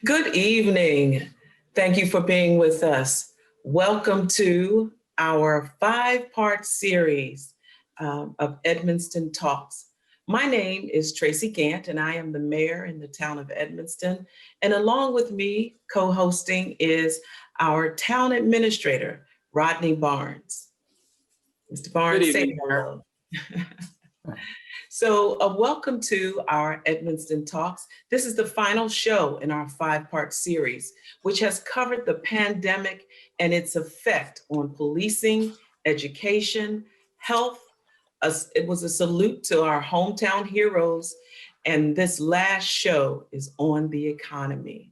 Good evening. Thank you for being with us. Welcome to our 5-part series of Edmonston Talks. My name is Tracy Gant, and I am the mayor in the town of Edmonston. And along with me, co-hosting is our town administrator, Rodney Barnes. Mr. Barnes, say hello. So welcome to our Edmonston Talks. This is the final show in our 5-part series, which has covered the pandemic and its effect on policing, education, health. It was a salute to our hometown heroes. And this last show is on the economy.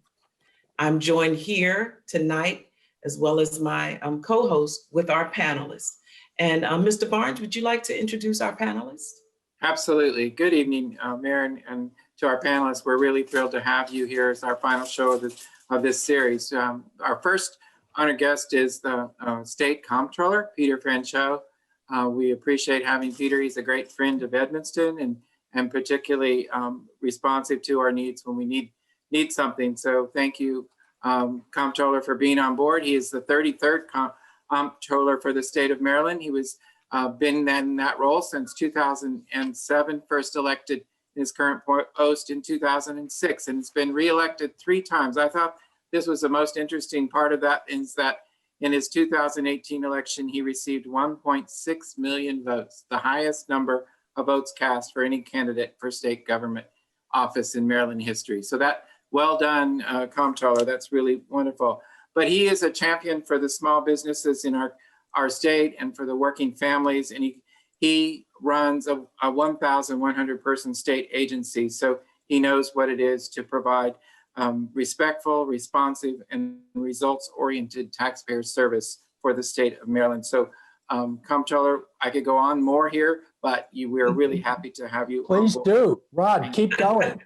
I'm joined here tonight, as well as my co-host, with our panelists. And Mr. Barnes, would you like to introduce our panelists? Absolutely. Good evening, Mayor, and to our panelists. We're really thrilled to have you here as our final show of this series. Our first honored guest is the State Comptroller, Peter Franchot. We appreciate having Peter. He's a great friend of Edmonston and particularly responsive to our needs when we need something. So thank you, Comptroller, for being on board. He is the 33rd Comptroller for the state of Maryland. He was been in that role since 2007, first elected in his current post in 2006, and has been reelected 3 times. I thought this was the most interesting part of that, is that in his 2018 election, he received 1.6 million votes, the highest number of votes cast for any candidate for state government office in Maryland history. So that, well done, Comptroller, that's really wonderful. But he is a champion for the small businesses in our state and for the working families, and he runs a 1,100 person state agency, so he knows what it is to provide respectful, responsive, and results-oriented taxpayer service for the state of Maryland. So, Comptroller, I could go on more here, but we're really happy to have you. Please do, Rod. Keep going.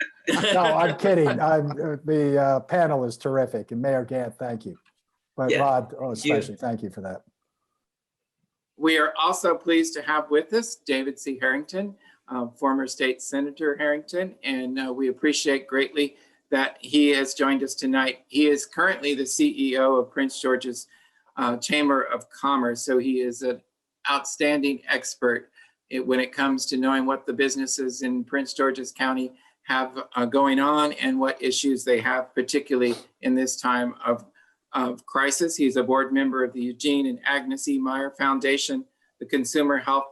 No, I'm kidding. The panel is terrific, and Mayor Gant, thank you. But yeah, Rod, especially, thank you for that. We are also pleased to have with us David C. Harrington, former state senator Harrington, and we appreciate greatly that he has joined us tonight. He is currently the CEO of Prince George's Chamber of Commerce, so he is an outstanding expert when it comes to knowing what the businesses in Prince George's County have going on and what issues they have, particularly in this time of crisis. He's a board member of the Eugene and Agnes E. Meyer Foundation, the Consumer Health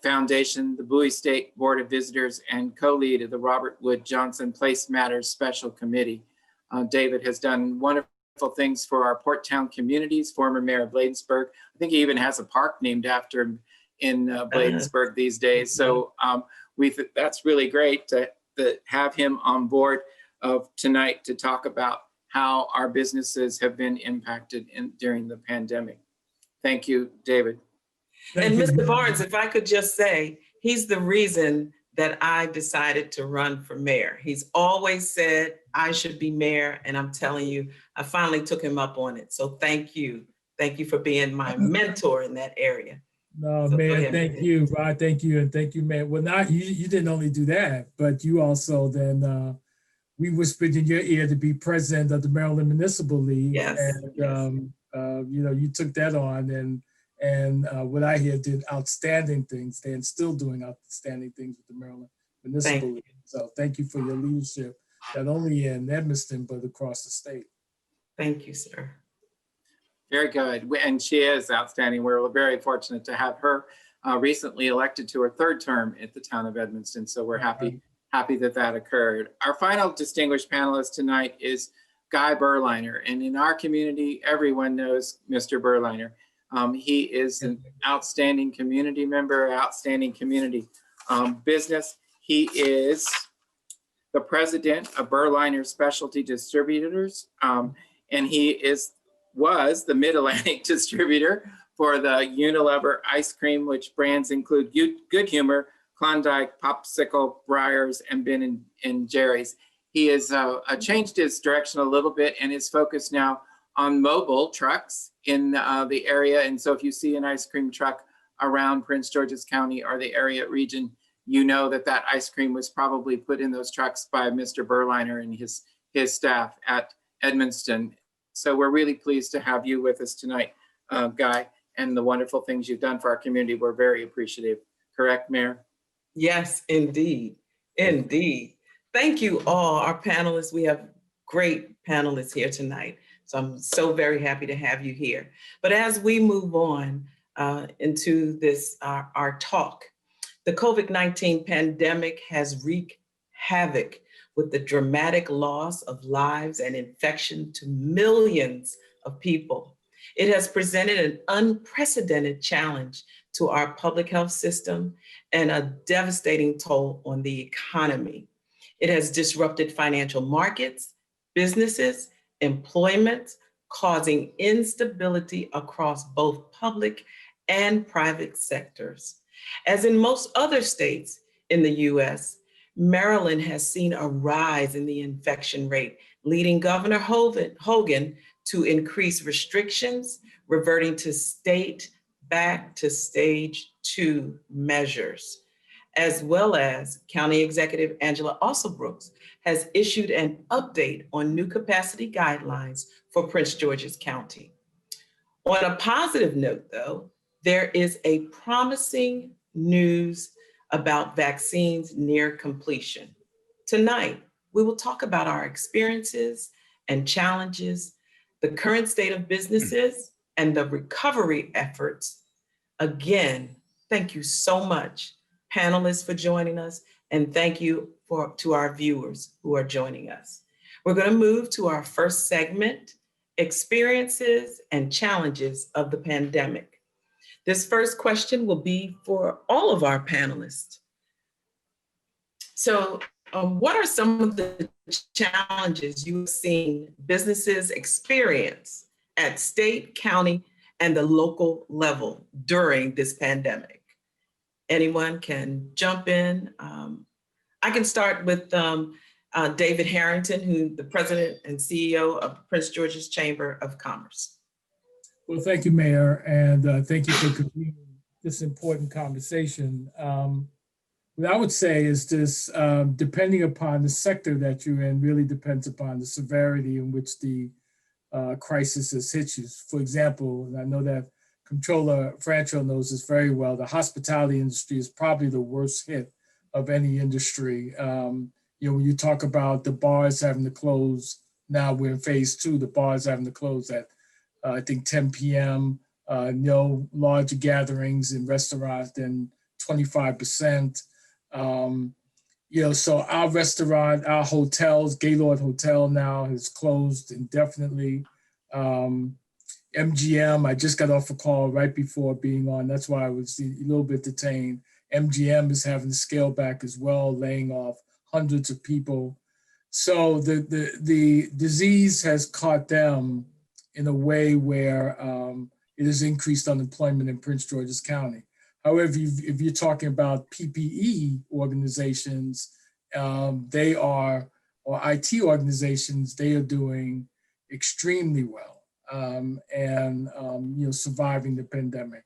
Foundation, the Bowie State Board of Visitors, and co-lead of the Robert Wood Johnson Place Matters Special Committee. David has done wonderful things for our Porttown communities, former Mayor of Bladensburg. I think he even has a park named after him in Bladensburg these days. So that's really great to have him on board tonight to talk about how our businesses have been impacted during the pandemic. Thank you, David. And Mr. Barnes, if I could just say, he's the reason that I decided to run for mayor. He's always said I should be mayor, and I'm telling you, I finally took him up on it. So thank you. Thank you for being my mentor in that area. No, so Mayor, thank you, Rod, thank you, and thank you, Mayor. Well, now you didn't only do that, but you also then, we whispered in your ear to be president of the Maryland Municipal League. Yes. And, you know, you took that on and what I hear did outstanding things. They're still doing outstanding things with the Maryland Municipal League. So thank you for your leadership, not only in Edmonston, but across the state. Thank you, sir. Very good. And she is outstanding. We're very fortunate to have her recently elected to her 3rd term at the town of Edmonston. So we're happy that occurred. Our final distinguished panelist tonight is Guy Berliner. And in our community, everyone knows Mr. Berliner. He is an outstanding community member, outstanding community business. He is the president of Berliner Specialty Distributors, and he was the Mid-Atlantic distributor for the Unilever ice cream, which brands include Good Humor, Klondike, Popsicle, Briars, and Ben and Jerry's. He has changed his direction a little bit and is focused now on mobile trucks in the area. And so if you see an ice cream truck around Prince George's County or the area region, you know that that ice cream was probably put in those trucks by Mr. Berliner and his staff at Edmonston. So we're really pleased to have you with us tonight, Guy, and the wonderful things you've done for our community. We're very appreciative. Correct, Mayor? Yes, indeed. Indeed. Thank you all, our panelists. We have great panelists here tonight. So I'm so very happy to have you here. But as we move on into this, our talk, the COVID-19 pandemic has wreaked havoc with the dramatic loss of lives and infection to millions of people. It has presented an unprecedented challenge to our public health system and a devastating toll on the economy. It has disrupted financial markets, businesses, employment, causing instability across both public and private sectors. As in most other states in the US, Maryland has seen a rise in the infection rate, leading Governor Hogan to increase restrictions, reverting to back to stage 2 measures, as well as County Executive Angela Alsobrooks has issued an update on new capacity guidelines for Prince George's County. On a positive note, though, there is a promising news about vaccines near completion. Tonight, we will talk about our experiences and challenges, the current state of businesses, and the recovery efforts. Again, thank you so much, panelists, for joining us, and thank you to our viewers who are joining us. We're going to move to our first segment, experiences and challenges of the pandemic. This first question will be for all of our panelists. So, what are some of the challenges you've seen businesses experience at state, county, and the local level during this pandemic? Anyone can jump in. I can start with David Harrington, who's the president and CEO of Prince George's Chamber of Commerce. Well, thank you, Mayor, and thank you for continuing this important conversation. What I would say is this, depending upon the sector that you're in, really depends upon the severity in which the crisis has hit you. For example, and I know that Comptroller Franchot knows this very well, the hospitality industry is probably the worst hit of any industry. When you talk about the bars having to close, now we're in phase 2, the bars having to close at I think 10 p.m., no larger gatherings in restaurants than 25%. So our restaurant, our hotels, Gaylord Hotel now has closed indefinitely. MGM, I just got off a call right before being on. That's why I was a little bit detained. MGM is having to scale back as well, laying off hundreds of people. So the disease has caught them in a way where it has increased unemployment in Prince George's County. However, if you're talking about PPE organizations, or IT organizations, they are doing extremely well and surviving the pandemic.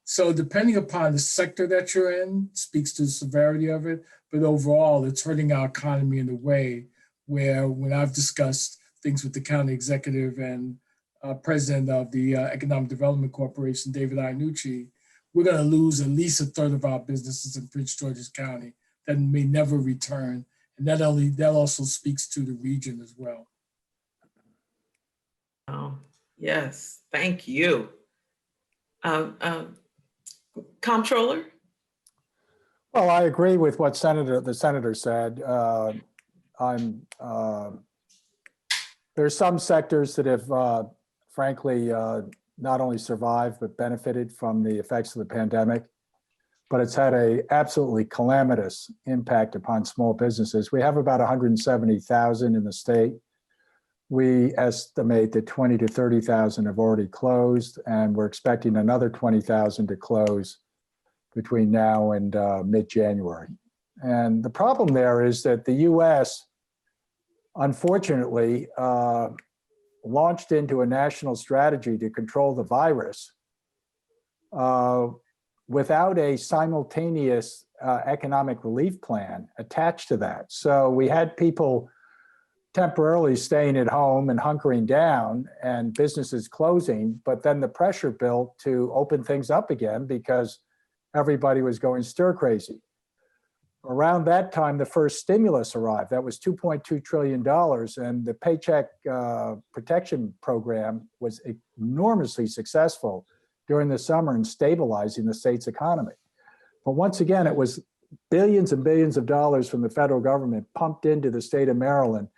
So depending upon the sector that you're in, speaks to the severity of it, but overall, it's hurting our economy in a way where when I've discussed things with the county executive and president of the Economic Development Corporation, David Iannucci, we're going to lose at least a third of our businesses in Prince George's County that may never return. And that also speaks to the region as well. Oh, yes, thank you. Comptroller? Well, I agree with what the senator said. There's some sectors that have frankly not only survived but benefited from the effects of the pandemic, but it's had a absolutely calamitous impact upon small businesses. We have about 170,000 in the state. We estimate that 20 to 30,000 have already closed, and we're expecting another 20,000 to close between now and mid-January. And the problem there is that the US, unfortunately, launched into a national strategy to control the virus without a simultaneous economic relief plan attached to that. So we had people temporarily staying at home and hunkering down and businesses closing, but then the pressure built to open things up again because everybody was going stir crazy. Around that time, the first stimulus arrived. That was $2.2 trillion. And the Paycheck Protection Program was enormously successful during the summer in stabilizing the state's economy. But once again, it was billions and billions of dollars from the federal government pumped into the state of Maryland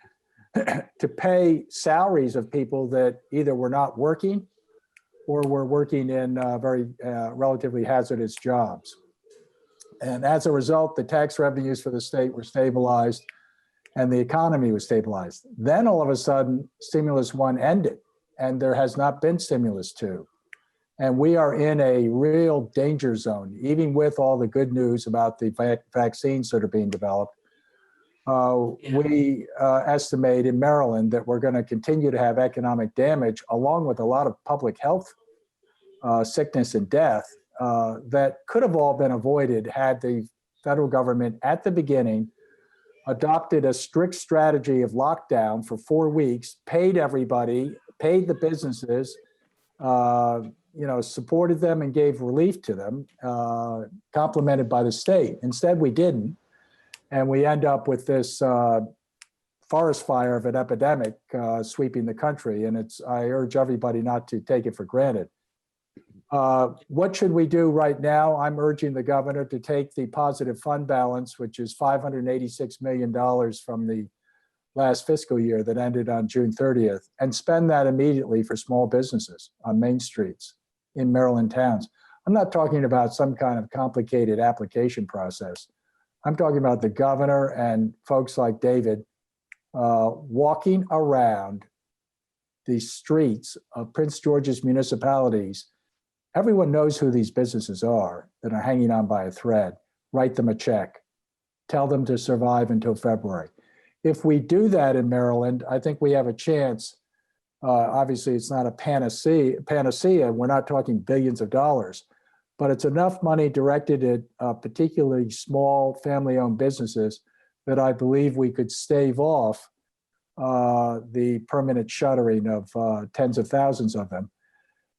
to pay salaries of people that either were not working or were working in very relatively hazardous jobs. And as a result, the tax revenues for the state were stabilized and the economy was stabilized. Then all of a sudden, stimulus one ended and there has not been stimulus two. And we are in a real danger zone, even with all the good news about the vaccines that are being developed. We estimate in Maryland that we're going to continue to have economic damage along with a lot of public health sickness and death that could have all been avoided had the federal government at the beginning adopted a strict strategy of lockdown for 4 weeks, paid everybody, paid the businesses, supported them and gave relief to them, complemented by the state. Instead, we didn't. And we end up with this forest fire of an epidemic sweeping the country. And I urge everybody not to take it for granted. What should we do right now? I'm urging the governor to take the positive fund balance, which is $586 million from the last fiscal year that ended on June 30th, and spend that immediately for small businesses on main streets in Maryland towns. I'm not talking about some kind of complicated application process. I'm talking about the governor and folks like David walking around the streets of Prince George's municipalities. Everyone knows who these businesses are that are hanging on by a thread. Write them a check. Tell them to survive until February. If we do that in Maryland, I think we have a chance. Obviously, it's not a panacea. We're not talking billions of dollars, but it's enough money directed at particularly small family-owned businesses that I believe we could stave off the permanent shuttering of tens of thousands of them.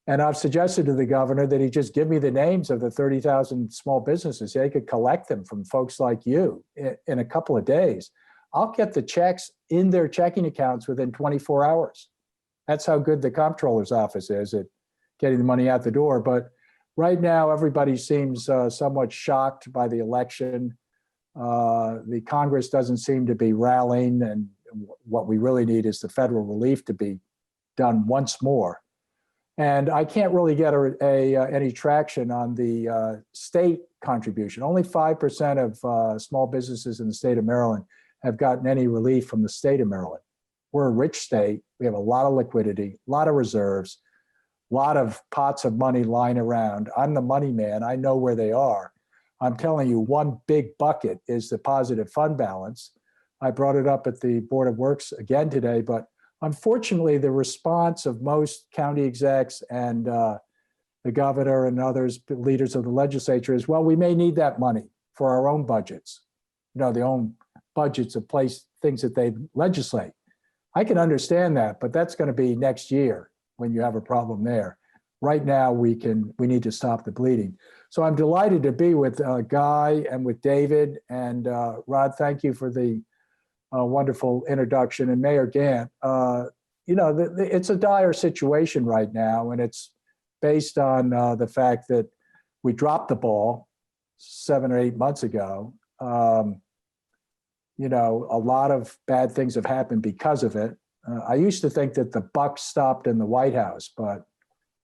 And I've suggested to the governor that he just give me the names of the 30,000 small businesses. They could collect them from folks like you in a couple of days. I'll get the checks in their checking accounts within 24 hours. That's how good the comptroller's office is at getting the money out the door. But right now, everybody seems somewhat shocked by the election. The Congress doesn't seem to be rallying, and what we really need is the federal relief to be done once more. And I can't really get any traction on the state contribution. Only 5% of small businesses in the state of Maryland have gotten any relief from the state of Maryland. We're a rich state. We have a lot of liquidity, a lot of reserves, a lot of pots of money lying around. I'm the money man. I know where they are. I'm telling you, one big bucket is the positive fund balance. I brought it up at the Board of Works again today, but unfortunately, the response of most county execs and the governor and others, leaders of the legislature is, well, we may need that money for our own budgets, their own budgets of things that they legislate. I can understand that, but that's going to be next year when you have a problem there. Right now, we need to stop the bleeding. So I'm delighted to be with Guy and with David. And Rod, thank you for the wonderful introduction. And Mayor Gant, it's a dire situation right now, and it's based on the fact that we dropped the ball 7 or 8 months ago. A lot of bad things have happened because of it. I used to think that the buck stopped in the White House, but I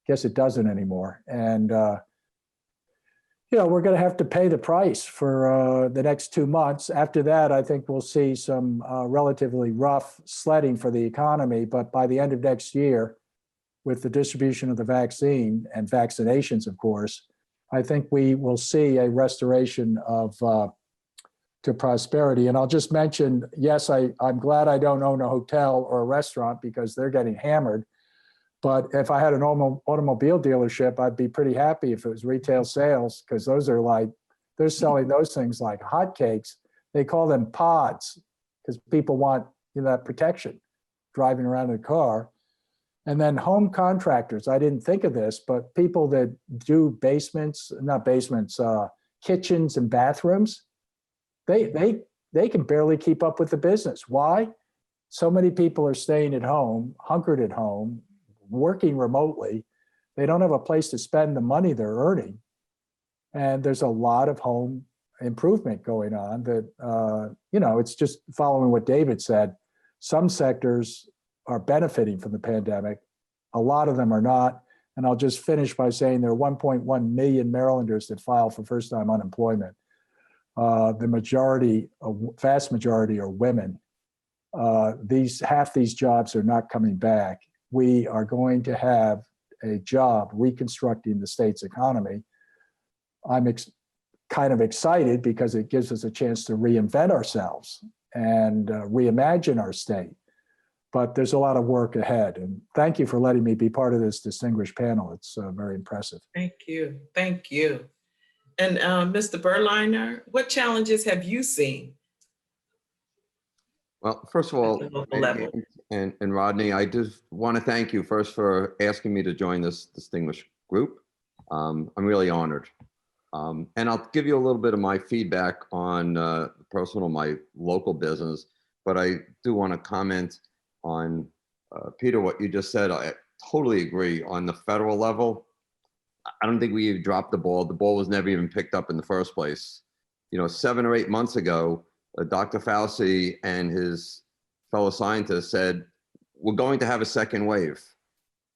guess it doesn't anymore. And we're going to have to pay the price for the next 2 months. After that, I think we'll see some relatively rough sledding for the economy. But by the end of next year, with the distribution of the vaccine and vaccinations, of course, I think we will see a restoration of to prosperity. And I'll just mention, yes, I'm glad I don't own a hotel or a restaurant because they're getting hammered. But if I had an automobile dealership, I'd be pretty happy if it was retail sales, because those are like, they're selling those things like hotcakes. They call them pods because people want, you know, that protection driving around in a car. And then home contractors, I didn't think of this, but people that do kitchens and bathrooms, they can barely keep up with the business. Why? So many people are staying at home, hunkered at home, working remotely. They don't have a place to spend the money they're earning. And there's a lot of home improvement going on that, you know, it's just following what David said. Some sectors are benefiting from the pandemic. A lot of them are not. And I'll just finish by saying there are 1.1 million Marylanders that file for first-time unemployment. The vast majority are women. Half these jobs are not coming back. We are going to have a job reconstructing the state's economy. I'm kind of excited because it gives us a chance to reinvent ourselves and reimagine our state. But there's a lot of work ahead. And thank you for letting me be part of this distinguished panel. It's very impressive. Thank you. Thank you. And Mr. Berliner, what challenges have you seen? Well, first of all, At the local level. and Rodney, I just want to thank you first for asking me to join this distinguished group. I'm really honored. And I'll give you a little bit of my feedback on my local business, but I do want to comment on, Peter, what you just said. I totally agree. On the federal level, I don't think we dropped the ball. The ball was never even picked up in the first place. You know, 7 or 8 months ago, Dr. Fauci and his fellow scientists said, we're going to have a second wave.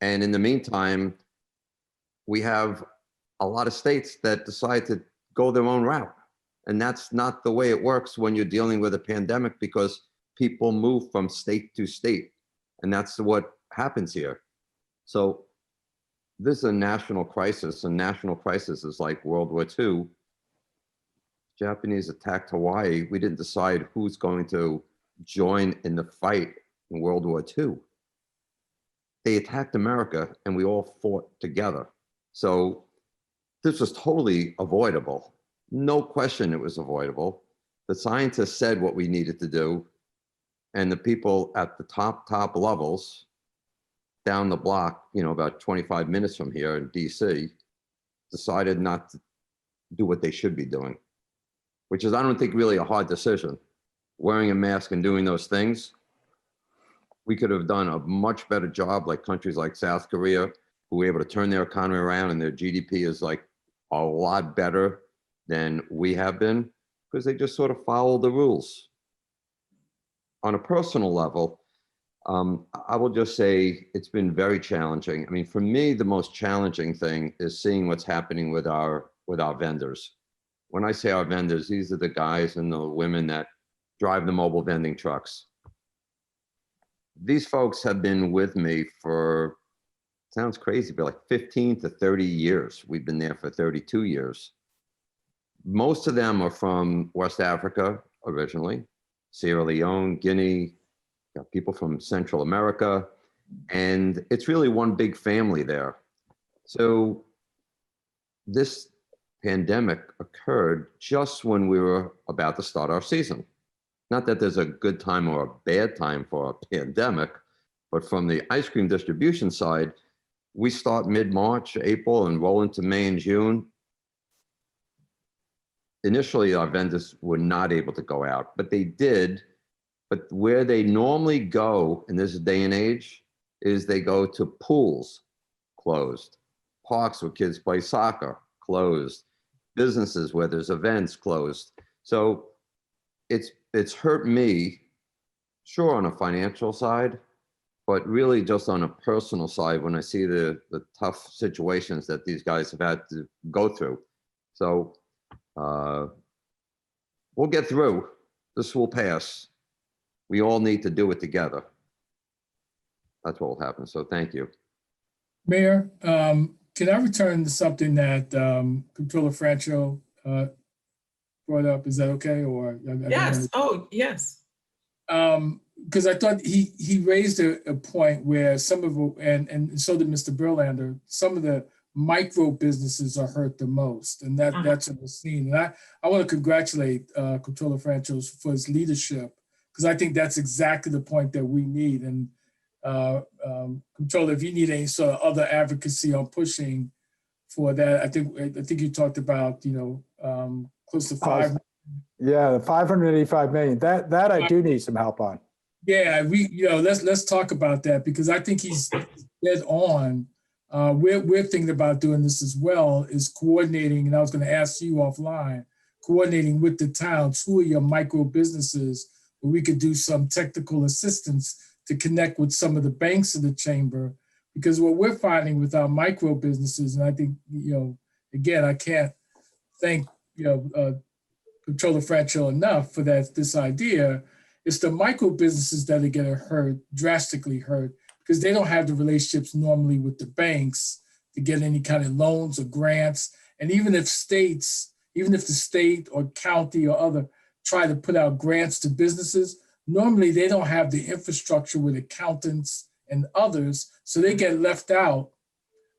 And in the meantime, we have a lot of states that decide to go their own route. And that's not the way it works when you're dealing with a pandemic, because people move from state to state. And that's what happens here. So this is a national crisis, and national crisis is like World War II. Japanese attacked Hawaii. We didn't decide who's going to join in the fight in World War II. They attacked America and we all fought together. So this was totally avoidable. No question it was avoidable. The scientists said what we needed to do, and the people at the top levels down the block, you know, about 25 minutes from here in DC, decided not to do what they should be doing, which is, I don't think, really a hard decision. Wearing a mask and doing those things, we could have done a much better job, like countries like South Korea, who were able to turn their economy around, and their GDP is like a lot better than we have been, because they just sort of follow the rules. On a personal level, I will just say it's been very challenging. I mean, for me, the most challenging thing is seeing what's happening with our vendors. When I say our vendors, these are the guys and the women that drive the mobile vending trucks. These folks have been with me for, sounds crazy, but like 15 to 30 years. We've been there for 32 years. Most of them are from West Africa originally, Sierra Leone, Guinea, got people from Central America, and it's really one big family there. So this pandemic occurred just when we were about to start our season. Not that there's a good time or a bad time for a pandemic, but from the ice cream distribution side, we start mid-March, April, and roll into May and June. Initially, our vendors were not able to go out, but they did. But where they normally go in this day and age is they go to pools, closed, parks where kids play soccer, closed, businesses where there's events, closed. So it's hurt me, sure, on a financial side, but really just on a personal side when I see the tough situations that these guys have had to go through. So we'll get through. This will pass. We all need to do it together. That's what will happen. So thank you. Mayor, Can I return to something that Controller Francho brought up? Is that okay? Or I don't Yes. wanna- Oh, yes. Because I thought he raised a point where some of and so did Mr. Berlander, some of the micro businesses are hurt the most, and that's what we're seeing. And I want to congratulate Controller Franchos for his leadership, because I think that's exactly the point that we need. And Controller, if you need any sort of other advocacy on pushing for that, I think you talked about close to five. Yeah, the 585 million. That I do need some help on. Yeah, let's talk about that, because I think he's dead on. We're thinking about doing this as well, is coordinating, and I was going to ask you offline, coordinating with the towns, who are your micro businesses, where we could do some technical assistance to connect with some of the banks of the chamber, because what we're finding with our micro businesses, and I think, again, I can't thank, Controller Francho enough for this idea. It's the micro businesses that are getting hurt, drastically hurt, because they don't have the relationships normally with the banks to get any kind of loans or grants. And even if the state or county or other try to put out grants to businesses, normally they don't have the infrastructure with accountants and others, so they get left out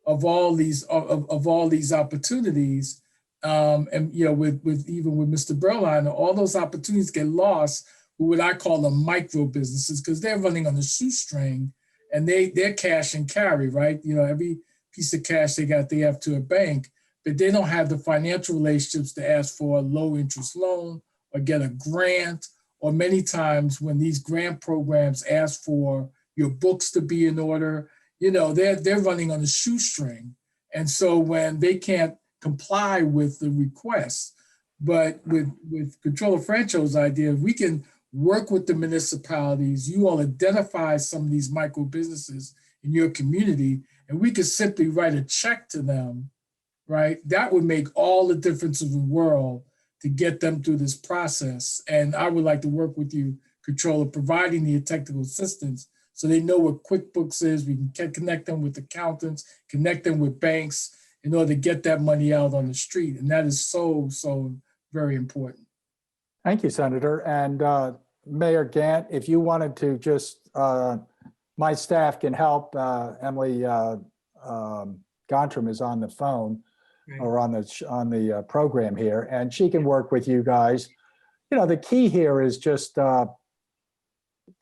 of all these opportunities. And with even with Mr. Berline, all those opportunities get lost with what I call the micro businesses, because they're running on a shoestring, and they're cash and carry, right? Every piece of cash they have to a bank, but they don't have the financial relationships to ask for a low interest loan or get a grant. Or many times when these grant programs ask for your books to be in order, they're running on a shoestring. And so when they can't comply with the request, but with Controller Francho's idea, we can work with the municipalities. You all identify some of these micro businesses in your community, and we could simply write a check to them, right? That would make all the difference in the world to get them through this process. And I would like to work with you, Controller, providing the technical assistance so they know what QuickBooks is. We can connect them with accountants, connect them with banks in order to get that money out on the street. And that is so, so very important. Thank you, Senator. And Mayor Gant, if you wanted to just, my staff can help. Emily Gontram is on the phone or on the program here, and she can work with you guys. The key here is just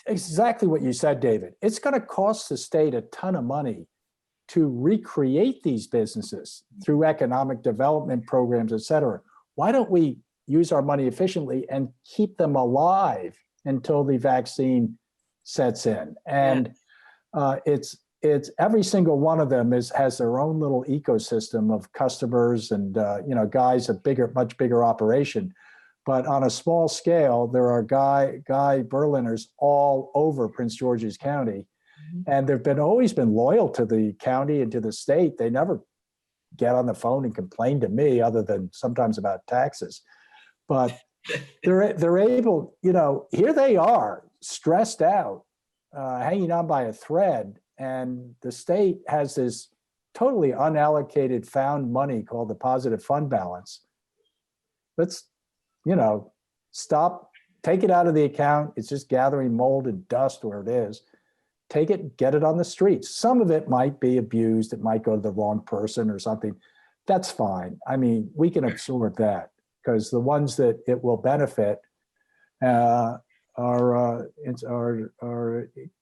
exactly what you said, David. It's going to cost the state a ton of money to recreate these businesses through economic development programs, et cetera. Why don't we use our money efficiently and keep them alive until the vaccine sets in? And it's every single one of them has their own little ecosystem of customers and guys, much bigger operation. But on a small scale, there are Guy Berliners all over Prince George's County. And they've always been loyal to the county and to the state. They never get on the phone and complain to me, other than sometimes about taxes. But they're able, here they are, stressed out, hanging on by a thread. And the state has this totally unallocated found money called the positive fund balance. Let's, stop, take it out of the account. It's just gathering mold and dust where it is. Take it, get it on the streets. Some of it might be abused. It might go to the wrong person or something. That's fine. I mean, we can absorb that, because the ones that it will benefit are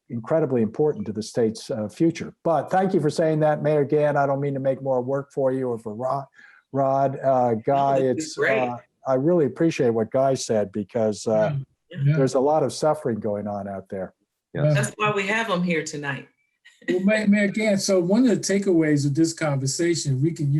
incredibly important to the state's future. But thank you for saying that, Mayor Gann. I don't mean to make more work for you or for Rod. Guy, I really appreciate what Guy said, because there's a lot of suffering going on out there. Yes. That's why we have them here tonight. Well, Mayor Gann, so one of the takeaways of this conversation, we can,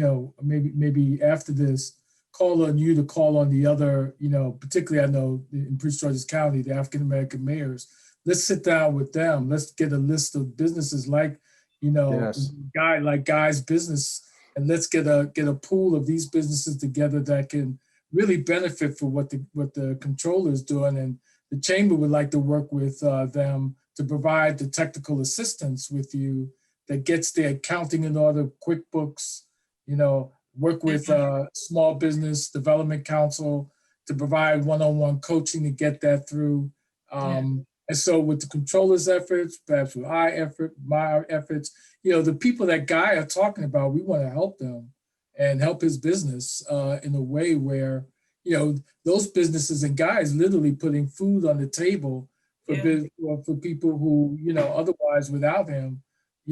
maybe after this, call on you to call on the other, particularly I know in Prince George's County, the African-American mayors. Let's sit down with them. Let's get a list of businesses like, Yes. Guy's business, and let's get a pool of these businesses together that can really benefit for what the controller is doing. And the chamber would like to work with them to provide the technical assistance with you that gets their accounting in order, QuickBooks, work with Small Business Development Council to provide one-on-one coaching to get that through. And so with the controller's efforts, perhaps with my efforts, the people that Guy are talking about, we want to help them and help his business in a way where, those businesses and Guys literally putting food on the table for people who, otherwise without him,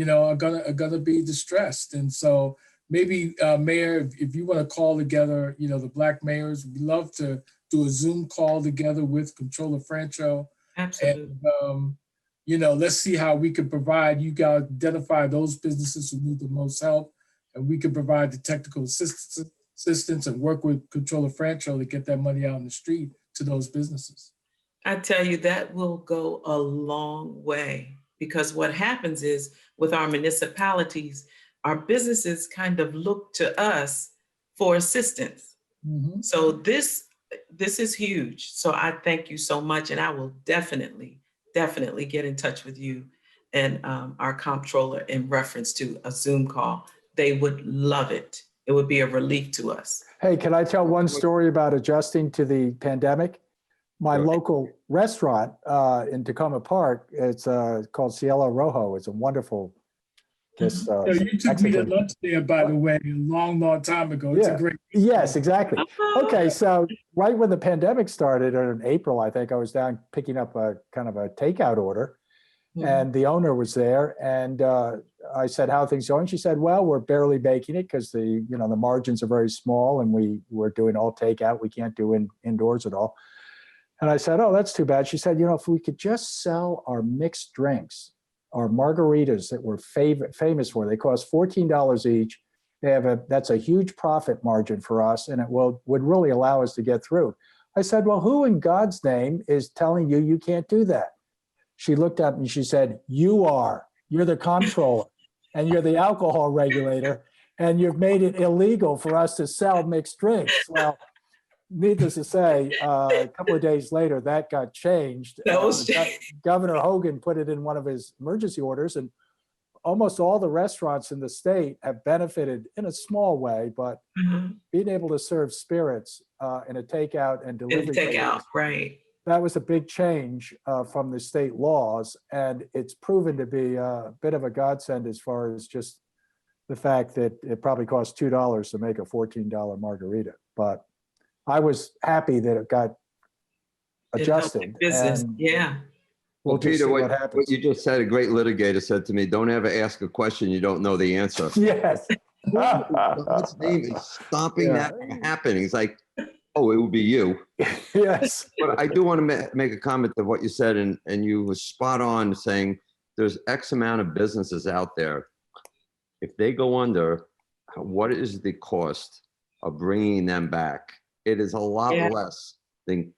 are gonna be distressed. And so maybe Mayor, if you want to call together, the Black mayors, we'd love to do a Zoom call together with Controller Francho. Absolutely. And, let's see how we can provide, you guys identify those businesses who need the most help, and we can provide the technical assistance and work with Controller Francho to get that money out in the street to those businesses. I tell you, that will go a long way, because what happens is with our municipalities, our businesses kind of look to us for assistance. Mm-hmm. So this is huge. So I thank you so much. And I will definitely get in touch with you and our comptroller in reference to a Zoom call. They would love it. It would be a relief to us. Hey, can I tell one story about adjusting to the pandemic? My local restaurant in Tacoma Park, it's called Cielo Rojo. It's a wonderful. You took me to lunch there, by the way, a long time ago. It's a great. Yes, exactly. Okay, so right when the pandemic started, or in April, I think I was down picking up a kind of a takeout order, and the owner was there, and I said, "How are things going?" She said, "Well, we're barely making it because the margins are very small, and we're doing all takeout. We can't do indoors at all." And I said, "Oh, that's too bad." She said, "If we could just sell our mixed drinks, our margaritas that we're famous for, they cost $14 each. That's a huge profit margin for us, and it would really allow us to get through." I said, "Well, who in God's name is telling you can't do that?" She looked at me and she said, "You are. You're the comptroller, and you're the alcohol regulator, and you've made it illegal for us to sell mixed drinks." Well, needless to say, a couple of days later, that got changed. Governor Hogan put it in one of his emergency orders, and almost all the restaurants in the state have benefited in a small way, but being able to serve spirits in a takeout and delivery. Takeout, right. That was a big change from the state laws, and it's proven to be a bit of a godsend as far as just the fact that it probably costs $2 to make a $14 margarita. But I was happy that it got adjusted. Business, Well, Peter, what you just said, a great litigator said to me, "Don't ever ask a question you don't know the answer." Yes. God's name is stopping that from happening. It's like, oh, it would be you. Yes. But I do want to make a comment to what you said, and you were spot on saying there's X amount of businesses out there. If they go under, what is the cost of bringing them back? It is a lot less than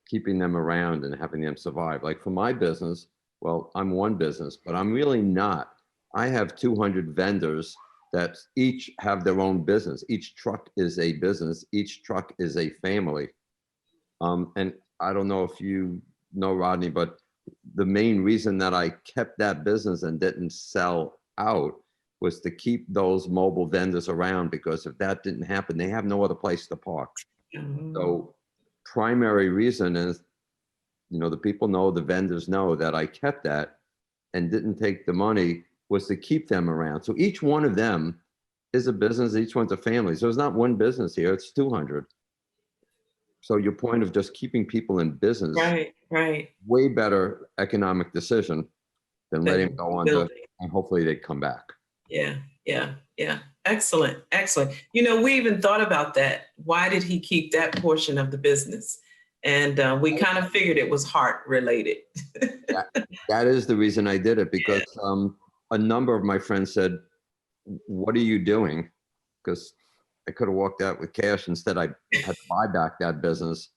keeping them around and having them survive. Like for my business, well, I'm one business, but I'm really not. I have 200 vendors that each have their own business. Each truck is a business. Each truck is a family. And I don't know if you know, Rodney, but the main reason that I kept that business and didn't sell out was to keep those mobile vendors around, because if that didn't happen, they have no other place to park. So primary reason is, the people know, the vendors know that I kept that and didn't take the money, was to keep them around. So each one of them is a business, each one's a family. So it's not one business here, it's 200. So your point of just keeping people in business, right, way better economic decision than letting them go under, and hopefully they come back. Yeah. Excellent. We even thought about that. Why did he keep that portion of the business? And we kind of figured it was heart related. That is the reason I did it, because a number of my friends said, "What are you doing?" Because I could have walked out with cash. Instead, I had to buy back that business.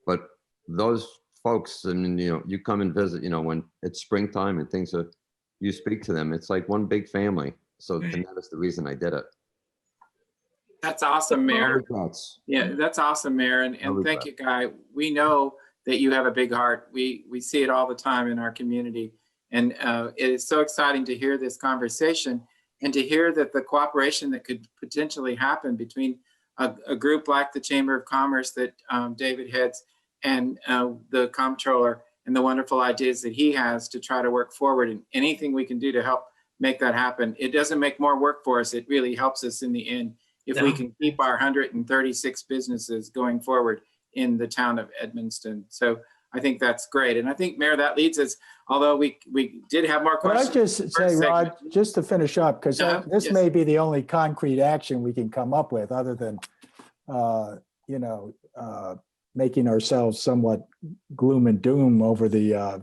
But those folks, and you come and visit, when it's springtime and things are, you speak to them. It's like one big family. So and that is the reason I did it. That's awesome, Mayor. Yeah, that's awesome, Mayor. And thank you, Guy. We know that you have a big heart. We see it all the time in our community. And it is so exciting to hear this conversation and to hear that the cooperation that could potentially happen between a group like the Chamber of Commerce that David heads and the comptroller and the wonderful ideas that he has to try to work forward, and anything we can do to help make that happen. It doesn't make more work for us. It really helps us in the end if we can keep our 136 businesses going forward in the town of Edmonston. So I think that's great. And I think, Mayor, that leads us, although we did have more Could I questions. just say, Rod, just to finish up, because this Yes. may be the only concrete action we can come up with other than, making ourselves somewhat gloom and doom over the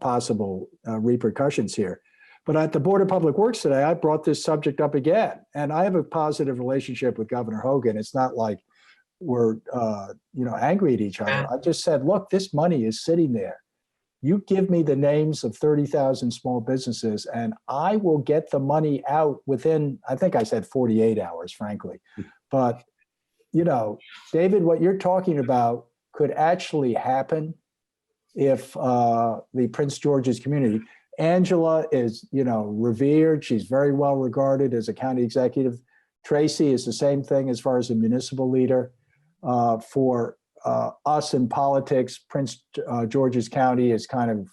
possible repercussions here. But at the Board of Public Works today, I brought this subject up again, and I have a positive relationship with Governor Hogan. It's not like we're, angry at each other. I just said, look, this money is sitting there. You give me the names of 30,000 small businesses and I will get the money out within, I think I said 48 hours, frankly. But, David, what you're talking about could actually happen if the Prince George's community, Angela is, revered. She's very well regarded as a county executive. Tracy is the same thing as far as a municipal leader. For us in politics, Prince George's County is kind of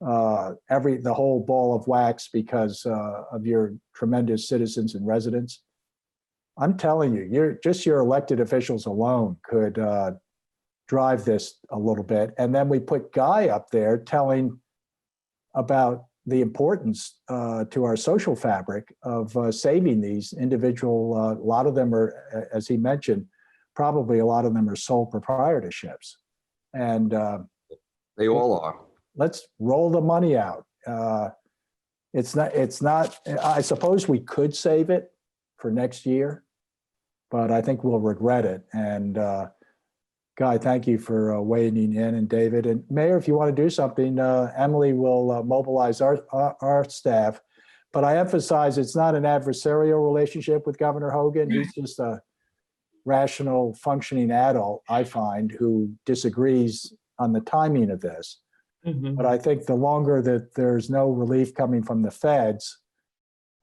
the whole ball of wax because of your tremendous citizens and residents. I'm telling you, your elected officials alone could drive this a little bit. And then we put Guy up there telling about the importance to our social fabric of saving these individual, a lot of them are, as he mentioned, probably a lot of them are sole proprietorships. And They all are. let's roll the money out. It's not, I suppose we could save it for next year, but I think we'll regret it. And Guy, thank you for weighing in, and David. And Mayor, if you want to do something, Emily will mobilize our staff. But I emphasize it's not an adversarial relationship with Governor Hogan. He's just a rational, functioning adult, I find, who disagrees on the timing of this. Mhm. But I think the longer that there's no relief coming from the feds,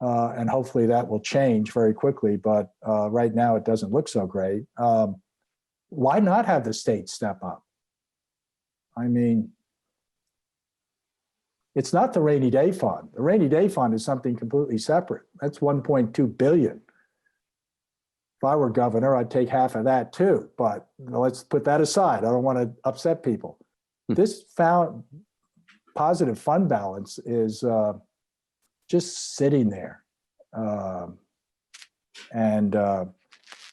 and hopefully that will change very quickly, but right now it doesn't look so great. Why not have the state step up? I mean, it's not the rainy day fund. The rainy day fund is something completely separate. That's 1.2 billion. If I were governor, I'd take half of that too, but let's put that aside. I don't want to upset people. This positive fund balance is just sitting there. And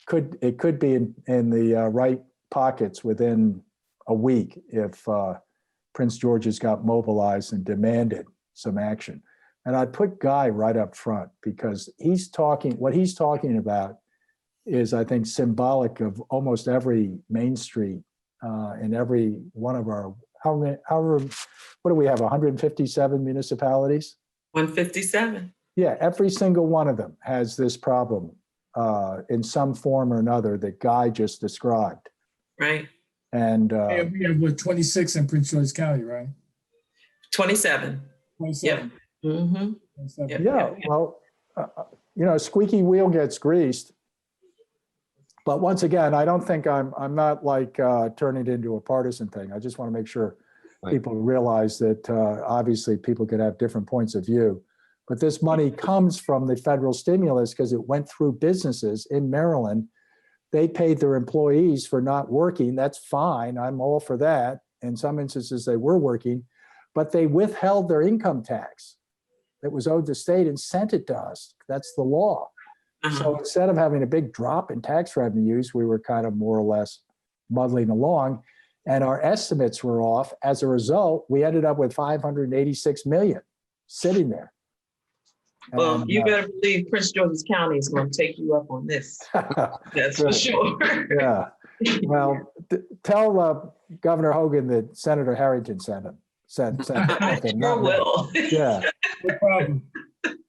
it could be in the right pockets within a week if Prince George's got mobilized and demanded some action. And I'd put Guy right up front because what he's talking about is, I think, symbolic of almost every Main Street in every one of our, what do we have, 157 municipalities? 157. Yeah, every single one of them has this problem in some form or another that Guy just described. Right. And Yeah, we have what, 26 in Prince George's County, right? 27. 27. Mm-hmm. 27. Yep. yeah, well, squeaky wheel gets greased. But once again, I don't think I'm not like turning it into a partisan thing. I just want to make sure Right. people realize that obviously people could have different points of view. But this money comes from the federal stimulus because it went through businesses in Maryland. They paid their employees for not working. That's fine. I'm all for that. In some instances, they were working, but they withheld their income tax that was owed the state and sent it to us. That's the law. So instead of having a big drop in tax revenues, we were kind of more or less muddling along, and our estimates were off. As a result, we ended up with 586 million sitting there. Well, And, you better believe Prince George's County is going to take you up on this. That's for Right. sure. yeah. Well, tell Governor Hogan that Senator Harrington sent him. Sent I him, sure not me. will. Yeah. No problem.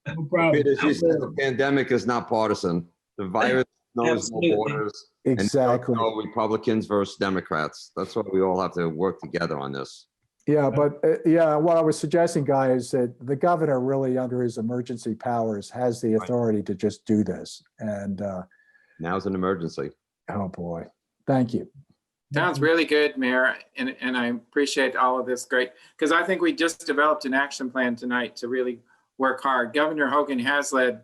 No problem. As you said, the pandemic is not partisan. The virus knows Absolutely. no borders. Exactly. And no Republicans versus Democrats. That's why we all have to work together on this. Yeah, but yeah, what I was suggesting, Guy, is that the governor really, under his emergency powers, has the authority to just do this. And Now's an emergency. oh boy, thank you. Sounds really good, Mayor, and I appreciate all of this great, because I think we just developed an action plan tonight to really work hard. Governor Hogan has led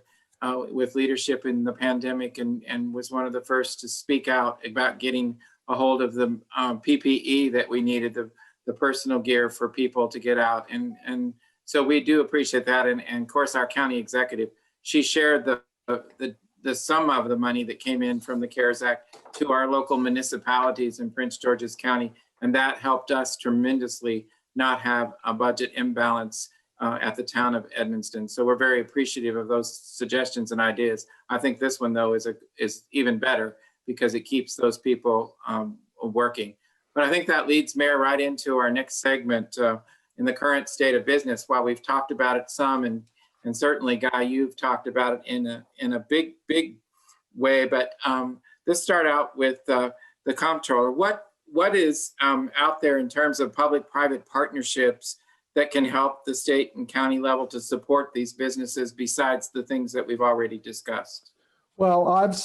with leadership in the pandemic and was one of the first to speak out about getting a hold of the PPE that we needed, the personal gear for people to get out. And so we do appreciate that. And of course, our county executive, she shared the sum of the money that came in from the CARES Act to our local municipalities in Prince George's County. And that helped us tremendously not have a budget imbalance at the town of Edmonston. So we're very appreciative of those suggestions and ideas. I think this one, though, is even better because it keeps those people working. But I think that leads, Mayor, right into our next segment in the current state of business. While we've talked about it some, and certainly, Guy, you've talked about it in a big way. But let's start out with the comptroller. What is out there in terms of public-private partnerships that can help the state and county level to support these businesses besides the things that we've already discussed? Well, I've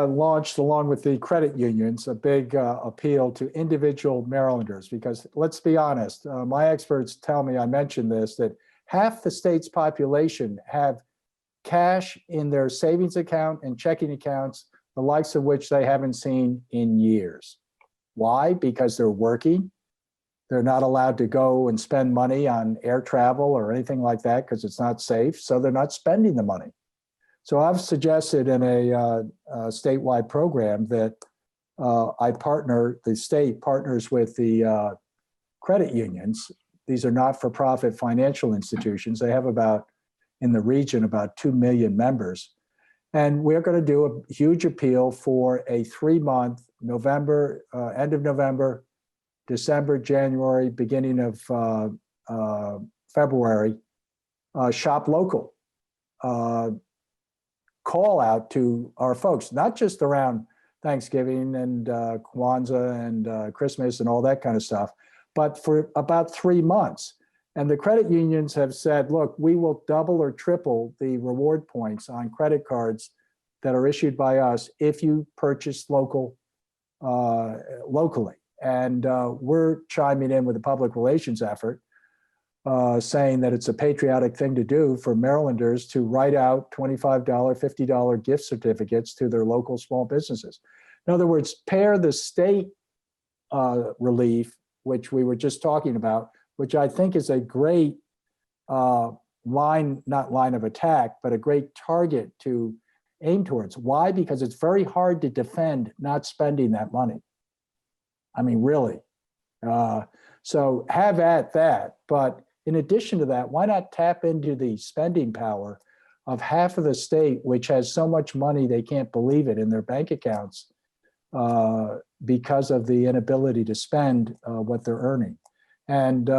launched, along with the credit unions, a big appeal to individual Marylanders, because let's be honest, my experts tell me, I mentioned this, that half the state's population have cash in their savings account and checking accounts, the likes of which they haven't seen in years. Why? Because they're working. They're not allowed to go and spend money on air travel or anything like that because it's not safe. So they're not spending the money. So I've suggested in a statewide program that the state partners with the credit unions. These are not-for-profit financial institutions. They have in the region, about 2 million members. And we're going to do a huge appeal for a 3-month, November, end of November, December, January, beginning of February, shop local. Call out to our folks, not just around Thanksgiving and Kwanzaa and Christmas and all that kind of stuff, but for about 3 months. And the credit unions have said, look, we will double or triple the reward points on credit cards that are issued by us if you purchase locally. And we're chiming in with a public relations effort, saying that it's a patriotic thing to do for Marylanders to write out $25, $50 gift certificates to their local small businesses. In other words, pair the state relief, which we were just talking about, which I think is a great not line of attack, but a great target to aim towards. Why? Because it's very hard to defend not spending that money. I mean, really. So have at that. But in addition to that, why not tap into the spending power of half of the state, which has so much money they can't believe it in their bank accounts because of the inability to spend what they're earning. And,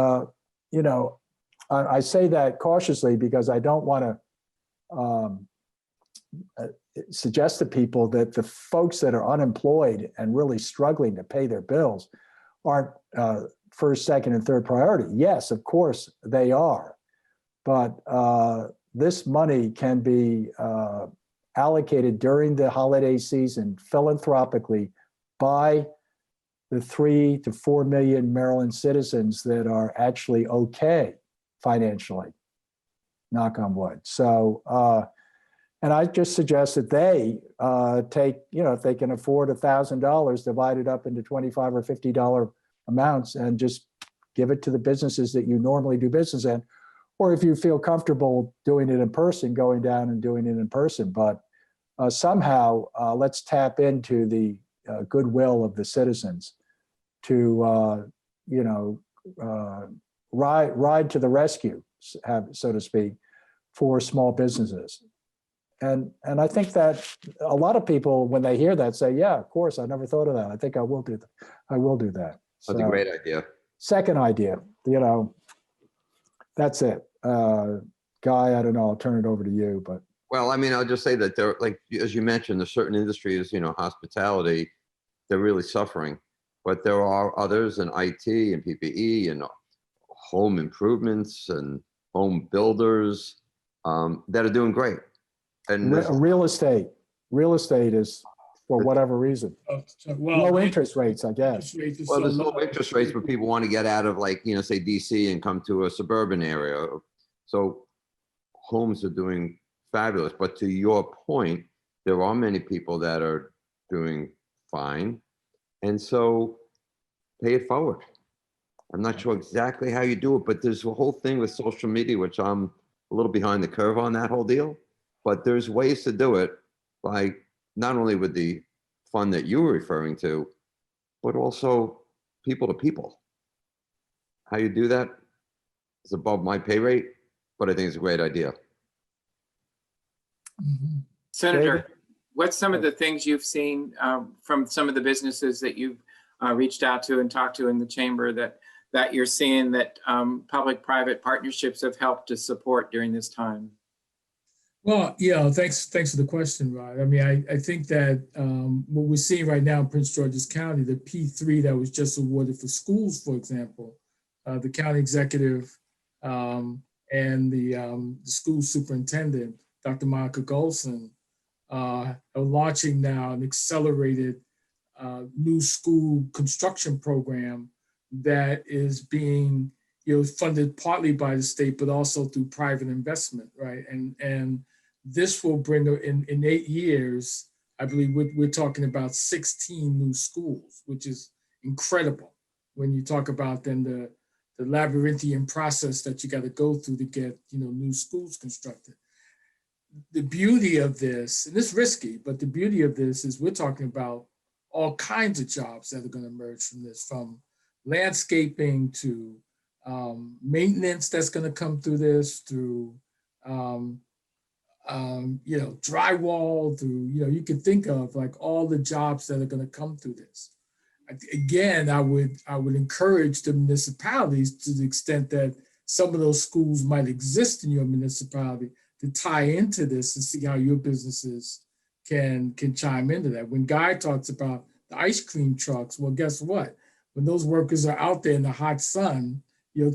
I say that cautiously because I don't want to suggest to people that the folks that are unemployed and really struggling to pay their bills aren't first, second, and third priority. Yes, of course they are. But this money can be allocated during the holiday season philanthropically by the 3 to 4 million Maryland citizens that are actually okay financially, knock on wood. So, and I just suggest that they take, if they can afford $1,000, divide it up into $25 or $50 amounts and just give it to the businesses that you normally do business in. Or if you feel comfortable doing it in person, going down and doing it in person. But somehow let's tap into the goodwill of the citizens to, ride to the rescue, so to speak, for small businesses. And I think that a lot of people, when they hear that, say, yeah, of course, I never thought of that. I think I will do that. I will do that. That's a great idea. Second idea, that's it. Guy, I don't know, I'll turn it over to you, but. Well, I mean, I'll just say that there, like, as you mentioned, there's certain industries, hospitality, they're really suffering, but there are others in IT and PPE and home improvements and home builders that are doing great. And Real estate is, for whatever reason, low interest rates, I guess. well, there's low interest rates, but people want to get out of, like, say DC and come to a suburban area. So homes are doing fabulous. But to your point, there are many people that are doing fine. And so pay it forward. I'm not sure exactly how you do it, but there's a whole thing with social media, which I'm a little behind the curve on that whole deal. But there's ways to do it by not only with the fund that you were referring to, but also people to people. How you do that is above my pay rate, but I think it's a great idea. Senator, what's some of the things you've seen from some of the businesses that you've reached out to and talked to in the chamber that you're seeing that public-private partnerships have helped to support during this time? Well, yeah, thanks for the question, Rod. I mean, I think that what we're seeing right now in Prince George's County, the P3 that was just awarded for schools, for example, the county executive and the school superintendent, Dr. Monica Golson, are launching now an accelerated new school construction program that is being funded partly by the state, but also through private investment, right? And this will bring in 8 years, I believe we're talking about 16 new schools, which is incredible when you talk about then the labyrinthian process that you got to go through to get new schools constructed. The beauty of this, and it's risky, but the beauty of this is we're talking about all kinds of jobs that are going to emerge from this, from landscaping to maintenance that's going to come through this, through drywall, through you can think of like all the jobs that are going to come through this. Again, I would encourage the municipalities, to the extent that some of those schools might exist in your municipality, to tie into this and see how your businesses can chime into that. When Guy talks about the ice cream trucks, well, guess what? When those workers are out there in the hot sun,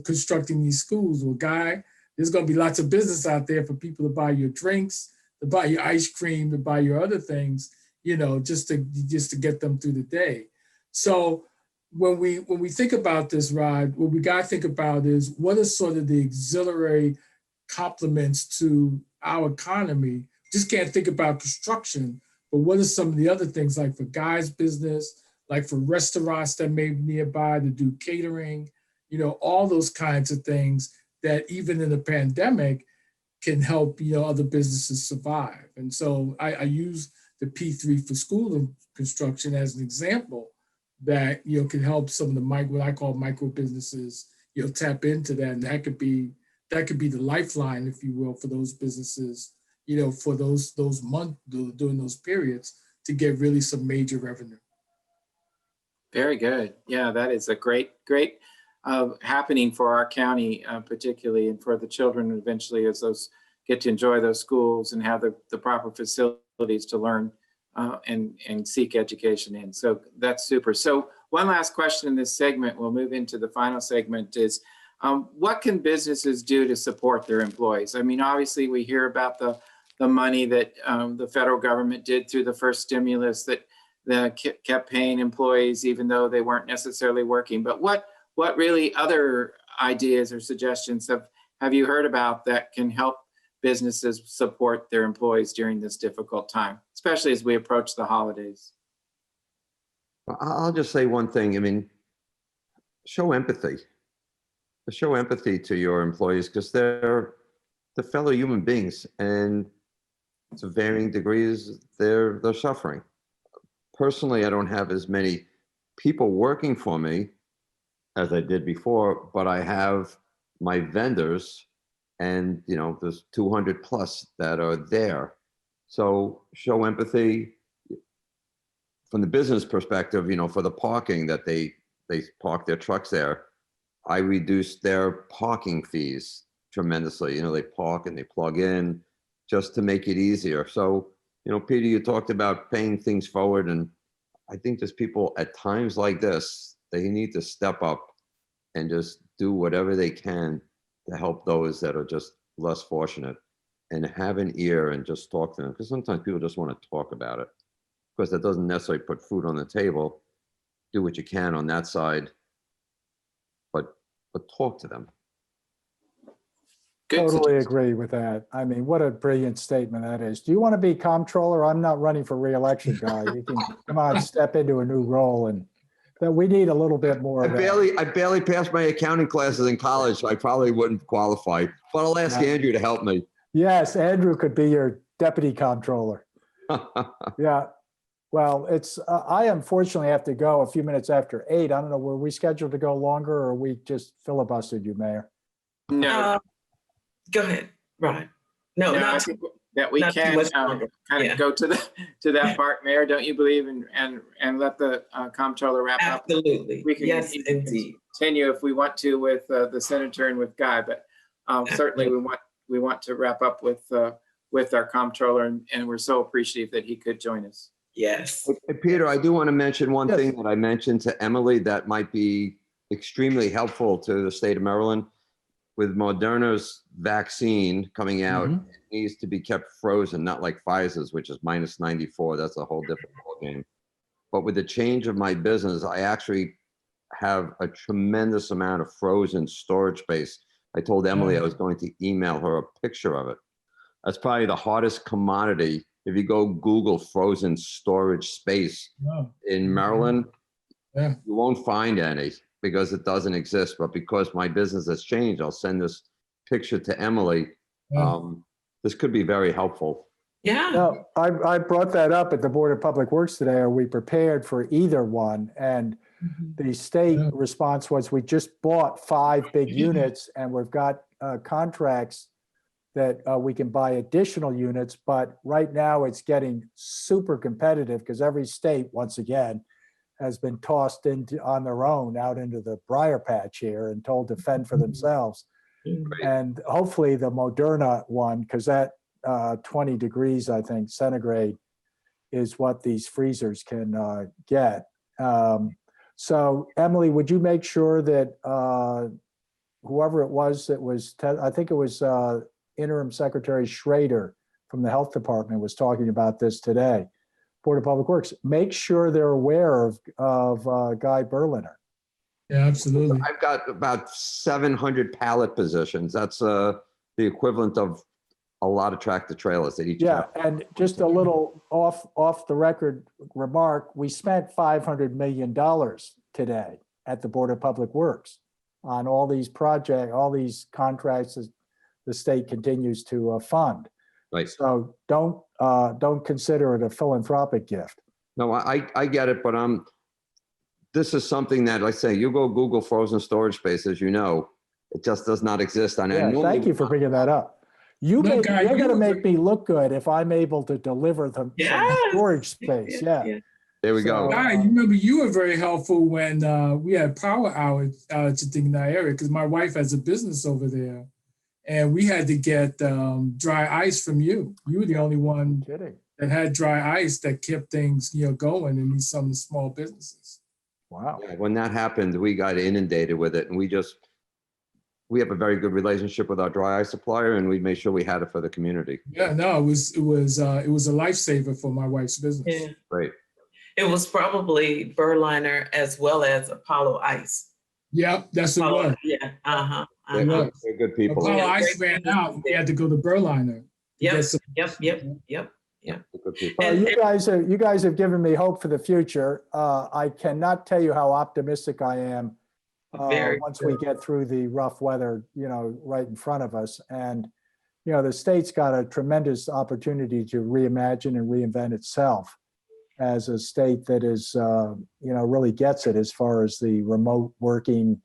constructing these schools, well, Guy, there's going to be lots of business out there for people to buy your drinks, to buy your ice cream, to buy your other things, just to get them through the day. So when we think about this, Rod, what we got to think about is what is sort of the auxiliary complements to our economy. Just can't think about construction, but what are some of the other things, like for Guy's business, like for restaurants that may be nearby to do catering, all those kinds of things that even in the pandemic can help, other businesses survive. And so I use the P3 for school construction as an example that, can help some of the what I call micro businesses, tap into that. And that could be the lifeline, if you will, for those businesses, for those months during those periods to get really some major revenue. Very good. Yeah, that is a great happening for our county, particularly, and for the children eventually, as those get to enjoy those schools and have the proper facilities to learn and seek education in. So that's super. So one last question in this segment, we'll move into the final segment, is what can businesses do to support their employees? I mean, obviously we hear about the money that the federal government did through the first stimulus that kept paying employees even though they weren't necessarily working. But what really other ideas or suggestions have you heard about that can help businesses support their employees during this difficult time, especially as we approach the holidays? I'll just say one thing. I mean, show empathy. Show empathy to your employees, because they're the fellow human beings, and to varying degrees, they're suffering. Personally, I don't have as many people working for me as I did before, but I have my vendors, and there's 200 plus that are there. So show empathy from the business perspective. For the parking that they park their trucks there, I reduced their parking fees tremendously. They park and they plug in just to make it easier. So, Peter, you talked about paying things forward, and I think there's people at times like this, they need to step up and just do whatever they can to help those that are just less fortunate, and have an ear and just talk to them. Because sometimes people just want to talk about it. Of course, that doesn't necessarily put food on the table. Do what you can on that side, but talk to them. Good Totally suggestion. agree with that. I mean, what a brilliant statement that is. Do you want to be comptroller? I'm not running for reelection, Guy. You can come on, step into a new role, and that we need a little bit more I of that. barely passed my accounting classes in college, so I probably wouldn't qualify. But I'll ask Yeah. Andrew to help me. Yes, Andrew could be your deputy comptroller. Yeah. Well, I unfortunately have to go a few minutes after 8. I don't know, were we scheduled to go longer, or we just filibustered you, Mayor? No, Go ahead, Rod. No, no, I not think that we not too can much longer. kind of Yeah. go to that part, Mayor, don't you believe? And let the comptroller wrap up. Absolutely. We can Yes, indeed. continue if we want to with the senator and with Guy, but certainly we want to wrap up with our comptroller, and we're so appreciative that he could join us. Yes. Hey, Peter, I do want to mention one Yes. thing that I mentioned to Emily that might be extremely helpful to the state of Maryland. With Moderna's vaccine coming out, Mhm. it needs to be kept frozen, not like Pfizer's, which is minus 94. That's a whole different ballgame. But with the change of my business, I actually have a tremendous amount of frozen storage space. I told Emily I was going to email her a picture of it. That's probably the hardest commodity. If you go Google frozen storage space Wow. in Maryland, Yeah. you won't find any because it doesn't exist. But because my business has changed, I'll send this picture to Emily. Yeah. This could be very helpful. Yeah. No, I brought that up at the Board of Public Works today. Are we prepared for either one? And the state Yeah. response was, we just bought 5 big units, and we've got contracts that we can buy additional units. But right now it's getting super competitive because every state, once again, has been tossed into on their own out into the briar patch here and told to fend for themselves. And hopefully the Moderna one, because that 20 degrees, I think, centigrade is what these freezers can get. So Emily, would you make sure that whoever it was that was, I think it was Interim Secretary Schrader from the Health Department was talking about this today, Board of Public Works, make sure they're aware of Guy Berliner. Yeah, absolutely. I've got about 700 pallet positions. That's the equivalent of a lot of tractor trailers that each Yeah, have. and just a little off the record remark, we spent $500 million today at the Board of Public Works on all these projects, all these contracts that the state continues to fund. Right. So don't consider it a philanthropic gift. No, I get it, but this is something that, like I say, you go Google frozen storage space, as you know, it just does not exist on Yeah, thank you for bringing that up. You're No, Guy, going to you- make me look good if I'm able to deliver them some Yes. storage space. Yeah. There we go. So- Guy, you remember you were very helpful when we had power outage in that area, because my wife has a business over there, and we had to get dry ice from you. You were the only one Kidding. that had dry ice that kept things, going in some small businesses. Wow. Yeah, when that happened, we got inundated with it, and we have a very good relationship with our dry ice supplier, and we made sure we had it for the community. Yeah, no, it was a lifesaver for my wife's business. Yeah. Great. It was probably Berliner as well as Apollo Ice. Yeah, that's what it was. Yeah. Uh-huh. They're, Uh-huh. they're good people. Apollo Yeah, Ice great ran out. We had to go to Berliner. to Yep. get some- Yep. They're good people. Well, And- you guys have given me hope for the future. I cannot tell you how optimistic I am Very once we get through the rough weather, right in front of us. And, the state's got a tremendous opportunity to reimagine and reinvent itself as a state that is, really gets it as far as the remote working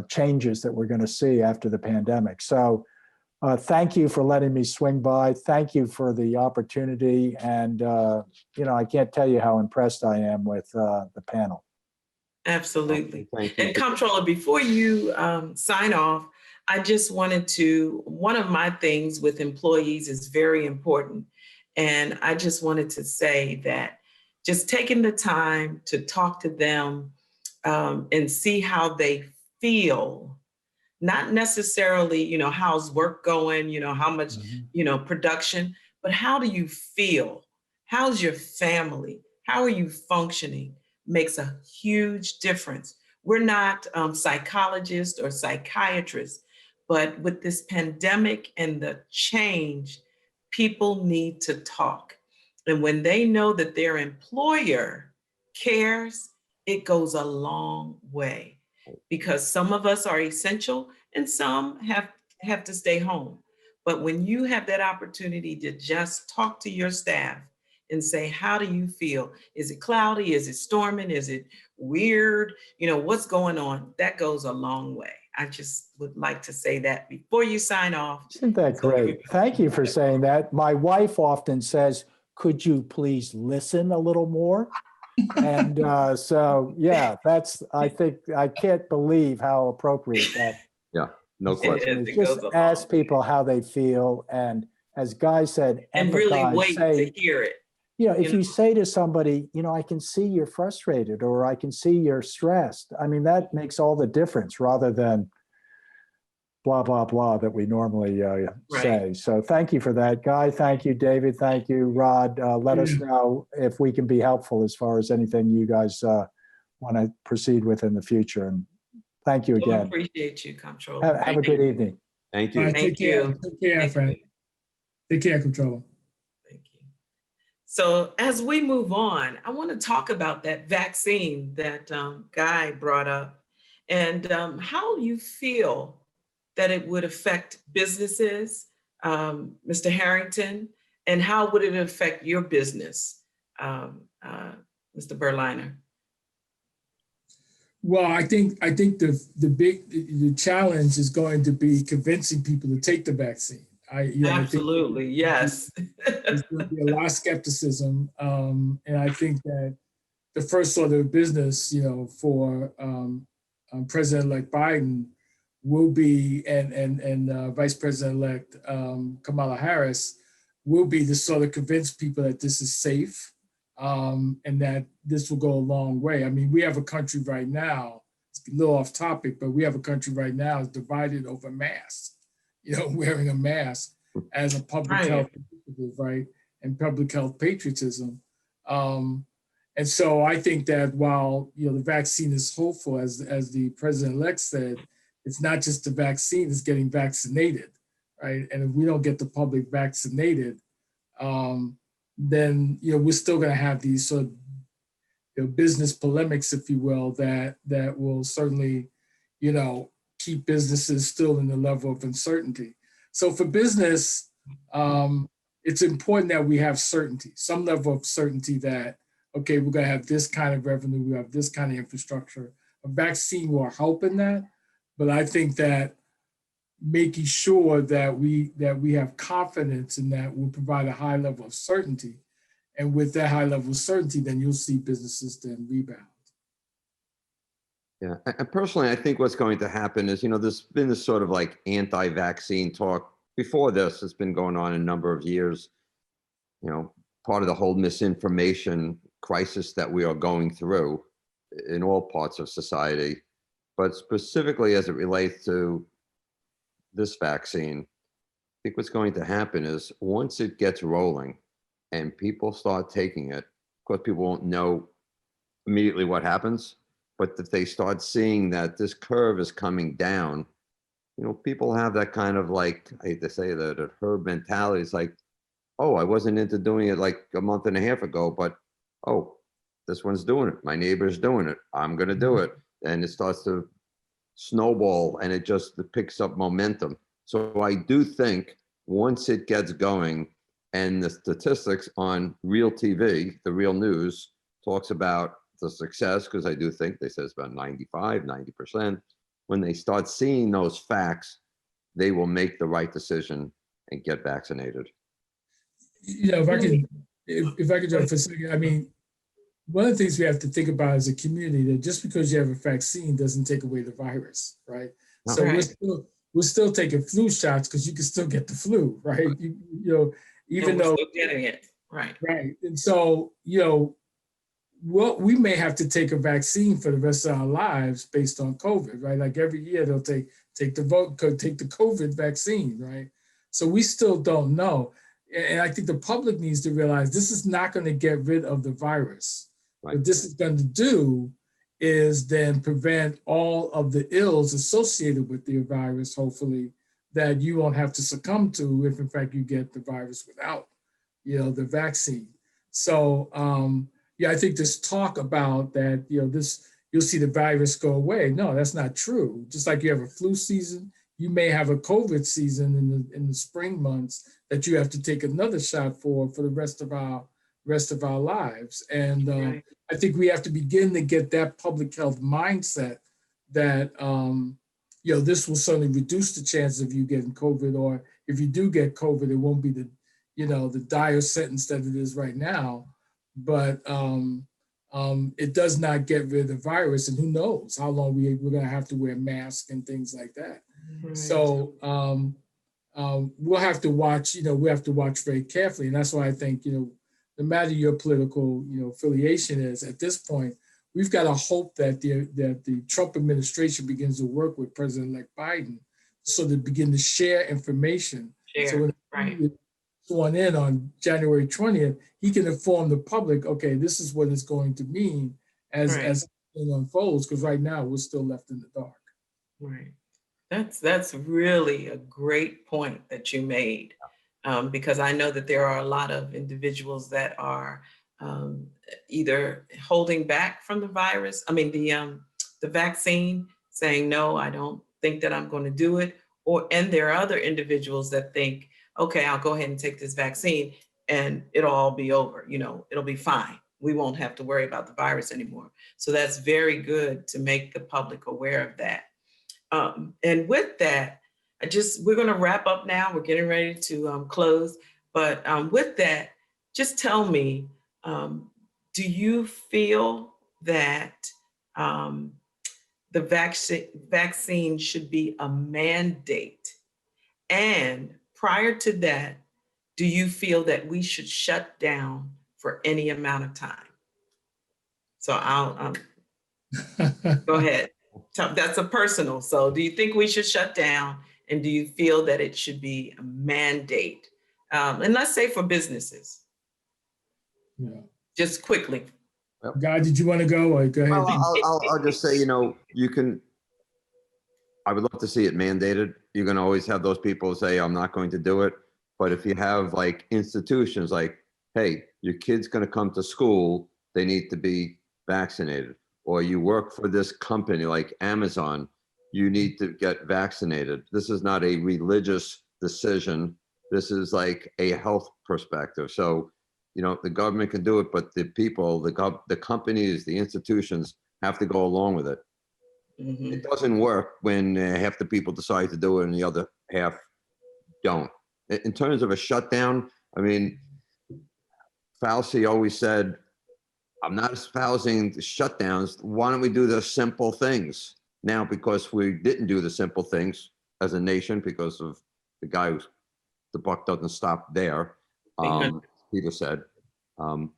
changes that we're going to see after the pandemic. So thank you for letting me swing by. Thank you for the opportunity. And, I can't tell you how impressed I am with the panel. Absolutely. Thank you. And Comptroller, before you sign off, I just wanted to, one of my things with employees is very important. And I just wanted to say that just taking the time to talk to them and see how they feel, not necessarily, how's work going, how much, production, but how do you feel? How's your family? How are you functioning? Makes a huge difference. We're not psychologists or psychiatrists, but with this pandemic and the change, people need to talk. And when they know that their employer cares, it goes a long way, because some of us are essential and some have to stay home. But when you have that opportunity to just talk to your staff and say, how do you feel? Is it cloudy? Is it storming? Is it weird? What's going on? That goes a long way. I just would like to say that before you sign off. Isn't that great? Thank you for saying that. My wife often says, could you please listen a little more? And so, yeah, I can't believe how appropriate that. Yeah, no question. Just ask people how they feel. And as Guy said, and really wait say, to hear it. If you say to somebody, I can see you're frustrated, or I can see you're stressed. I mean, that makes all the difference, rather than blah, blah, blah that we normally say. So thank you for that, Guy. Thank you, David. Thank you, Rod. Let us know if we can be helpful as far as anything you guys want to proceed with in the future. And thank you again. I appreciate you, Comptroller. Have a good evening. Thank you. All right, take care. Take care, friend. Take care, Comptroller. Thank you. So as we move on, I want to talk about that vaccine that Guy brought up, and how you feel that it would affect businesses, Mr. Harrington, and how would it affect your business, Mr. Berliner? Well, I think the challenge is going to be convincing people to take the vaccine. Absolutely, yes. There's going to be a lot of skepticism, and I think that the first order of business, for President-elect Biden will be, and Vice President-elect Kamala Harris will be to sort of convince people that this is safe, and that this will go a long way. I mean, we have a country right now, it's a little off topic, but we have a country right now divided over masks, wearing a mask as a public health initiative, right? And public health patriotism. And so I think that while, the vaccine is hopeful, as the president-elect said, it's not just the vaccine, it's getting vaccinated, right? And if we don't get the public vaccinated, then, we're still going to have these sort of, business polemics, if you will, that will certainly, keep businesses still in the level of uncertainty. So for business, it's important that we have certainty, some level of certainty that, okay, we're going to have this kind of revenue, we have this kind of infrastructure. A vaccine will help in that, but I think that making sure that we have confidence in that will provide a high level of certainty. And with that high level of certainty, then you'll see businesses then rebound. Yeah, and personally, I think what's going to happen is, there's been this sort of like anti-vaccine talk before this. It's been going on a number of years, part of the whole misinformation crisis that we are going through in all parts of society, but specifically as it relates to this vaccine. I think what's going to happen is once it gets rolling and people start taking it, of course, people won't know immediately what happens, but if they start seeing that this curve is coming down, people have that kind of like, I hate to say that, a herd mentality. It's like, oh, I wasn't into doing it like a month and a half ago, but oh, this one's doing it. My neighbor's doing it. I'm going to do it. And it starts to snowball and it just picks up momentum. So I do think once it gets going and the statistics on real TV, the real news talks about the success, because I do think they say it's about 95, 90%. When they start seeing those facts, they will make the right decision and get vaccinated. If I could jump for a second, I mean, one of the things we have to think about as a community, that just because you have a vaccine doesn't take away the virus, right? No. So Right. we're still taking flu shots because you can still get the flu, right? Even though still getting it, right? Right. And so, well, we may have to take a vaccine for the rest of our lives based on COVID, right? Like every year they'll take the COVID vaccine, right? So we still don't know. And I think the public needs to realize this is not going to get rid of the virus. Right. What this is going to do is then prevent all of the ills associated with the virus, hopefully, that you won't have to succumb to if in fact you get the virus without, the vaccine. So yeah, I think this talk about that, you'll see the virus go away. No, that's not true. Just like you have a flu season, you may have a COVID season in the spring months that you have to take another shot for the rest of our lives. And Right. I think we have to begin to get that public health mindset that this will certainly reduce the chances of you getting COVID, or if you do get COVID, it won't be the dire sentence that it is right now. But it does not get rid of the virus, and who knows how long we're going to have to wear masks and things like that. Right. So we'll have to watch. We have to watch very carefully, and that's why I think no matter your political affiliation is at this point, we've got to hope that the Trump administration begins to work with President-elect Biden so they begin to share information. So when Right. sworn in on January 20th, he can inform the public, okay, this is what it's going to mean as it unfolds, because right now we're still left in the dark. Right. That's really a great point that you made, because I know that there are a lot of individuals that are either holding back from the virus. I mean, the vaccine, saying, no, I don't think that I'm going to do it. And there are other individuals that think, okay, I'll go ahead and take this vaccine and it'll all be over. It'll be fine. We won't have to worry about the virus anymore. So that's very good to make the public aware of that. And with that, we're going to wrap up now. We're getting ready to close. But with that, just tell me, do you feel that the vaccine should be a mandate? And prior to that, do you feel that we should shut down for any amount of time? So I'll go ahead. That's a personal. So do you think we should shut down? And do you feel that it should be a mandate? And let's say for businesses. Yeah. Just quickly. Guy, did you want to go? Or go ahead. Well, I'll just say, I would love to see it mandated. You're going to always have those people say, I'm not going to do it. But if you have like institutions like, hey, your kid's going to come to school, they need to be vaccinated. Or you work for this company like Amazon, you need to get vaccinated. This is not a religious decision. This is like a health perspective. So, the government can do it, but the people, the companies, the institutions have to go along with it. Mm-hmm. It doesn't work when half the people decide to do it and the other half don't. In terms of a shutdown, I mean, Fauci always said, I'm not espousing the shutdowns. Why don't we do the simple things? Now, because we didn't do the simple things as a nation because of the guy who's, the buck doesn't stop there, Peter said. In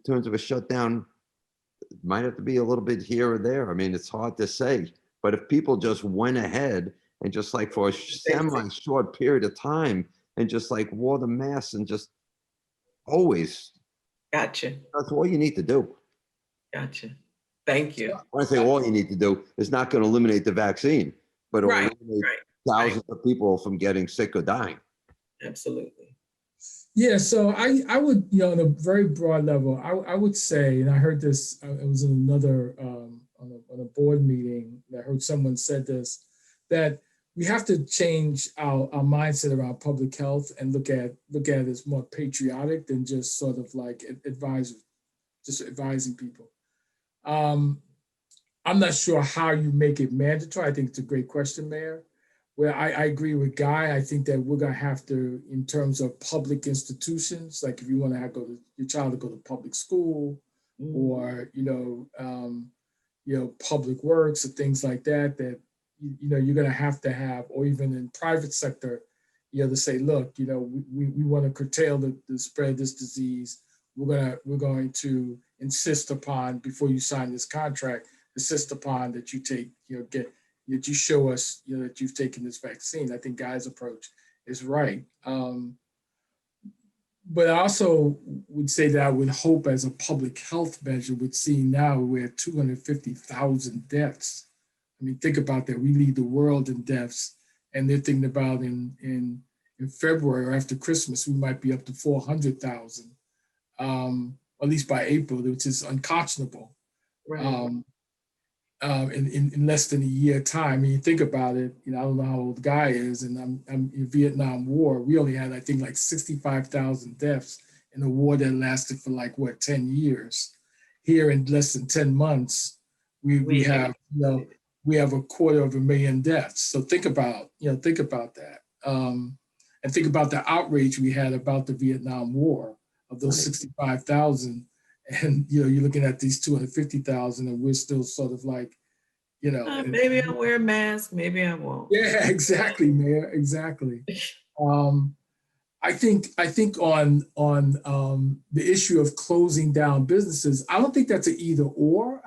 terms of a shutdown, it might have to be a little bit here or there. I mean, it's hard to say. But if people just went ahead and just like for a semi-short period of time and just like wore the mask and just always. Gotcha. That's all you need to do. Gotcha. Thank you. When I say all you need to do, it's not going to eliminate the vaccine, but it'll eliminate thousands of people from getting sick or dying. Absolutely. Yeah, so I would, on a very broad level, I would say, and I heard this, it was in another, on a board meeting, I heard someone said this, that we have to change our mindset around public health and look at it as more patriotic than just sort of like advising people. I'm not sure how you make it mandatory. I think it's a great question, Mayor. Well, I agree with Guy. I think that we're going to have to, in terms of public institutions, like if you want to your child to go to public school, or public works or things like that, you're going to have, or even in private sector, to say, look, we want to curtail the spread of this disease. we're going to insist upon, before you sign this contract, insist upon that you take, that you show us, that you've taken this vaccine. I think Guy's approach is right. But I also would say that I would hope, as a public health measure, with seeing now we're at 250,000 deaths. I mean, think about that. We lead the world in deaths, and they're thinking about in February or after Christmas, we might be up to 400,000, at least by April, which is unconscionable. Right. In less than a year time. I mean, you think about it, I don't know how old the Guy is, and I'm in Vietnam War. We only had, I think, like 65,000 deaths in a war that lasted for 10 years. Here in less than 10 months, we have, we have 250,000 deaths. So think about that. And think about the outrage we had about the Vietnam War of those 65,000. And, you're looking at these 250,000, and we're still sort of like, maybe I'll wear a mask, maybe I won't. Yeah, exactly, Mayor, exactly. I think on the issue of closing down businesses, I don't think that's an either or.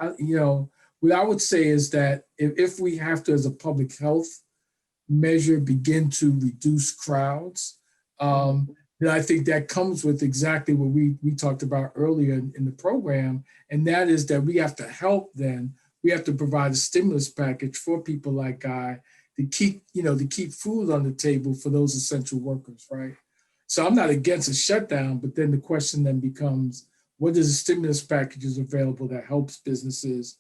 What I would say is that if we have to, as a public health measure, begin to reduce crowds, then I think that comes with exactly what we talked about earlier in the program, and that is that we have to help then. We have to provide a stimulus package for people like Guy to keep food on the table for those essential workers, right? So I'm not against a shutdown, but then the question then becomes, what is the stimulus packages available that helps businesses,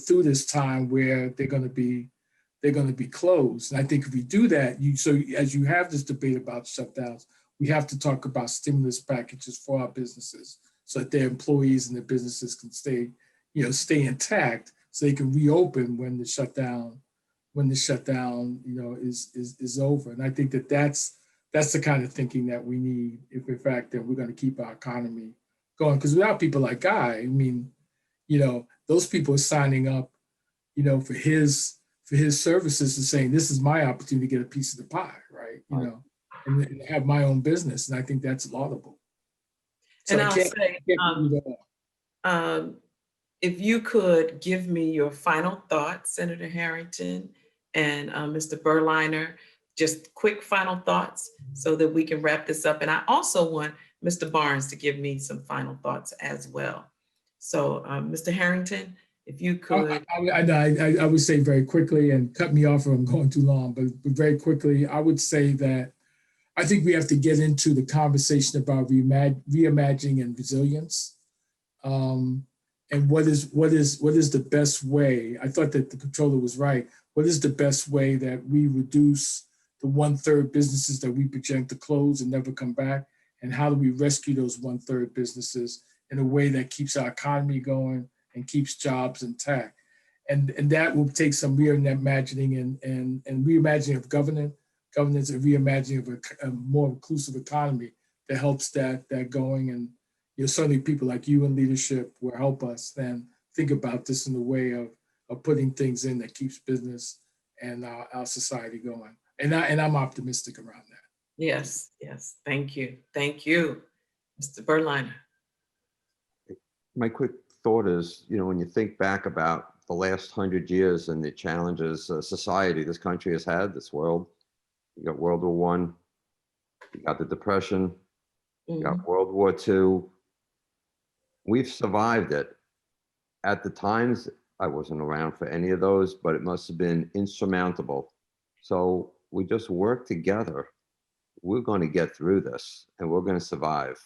through this time where they're going to be closed? And I think if we do that, so as you have this debate about shutdowns, we have to talk about stimulus packages for our businesses so that their employees and their businesses can stay intact, so they can reopen when the shutdown, is over. And I think that's the kind of thinking that we need if, in fact, that we're going to keep our economy going. Because without people like Guy, I mean, those people are signing up, for his services and saying, this is my opportunity to get a piece of the pie, right? And have my own business. And I think that's laudable. So and I'll say, if you could give me your final thoughts, Senator Harrington and Mr. Berliner, just quick final thoughts so that we can wrap this up. And I also want Mr. Barnes to give me some final thoughts as well. So Mr. Harrington, if you could. I would say very quickly, and cut me off if I'm going too long, but very quickly, I would say that I think we have to get into the conversation about reimagining and resilience. And what is the best way? I thought that the controller was right. What is the best way that we reduce the 1/3 businesses that we project to close and never come back? And how do we rescue those 1/3 businesses in a way that keeps our economy going and keeps jobs intact? And that will take some reimagining and reimagining of governance and reimagining of a more inclusive economy that helps that going. And certainly people like you in leadership will help us then think about this in the way of putting things in that keeps business and our society going. And I'm optimistic around that. Yes. Thank you, Mr. Berliner. My quick thought is, when you think back about the last 100 years and the challenges society, this country has had, this world, you got World War I, you got the Depression, you got World War II. We've survived it. At the times, I wasn't around for any of those, but it must have been insurmountable. So we just work together. We're going to get through this, and we're going to survive.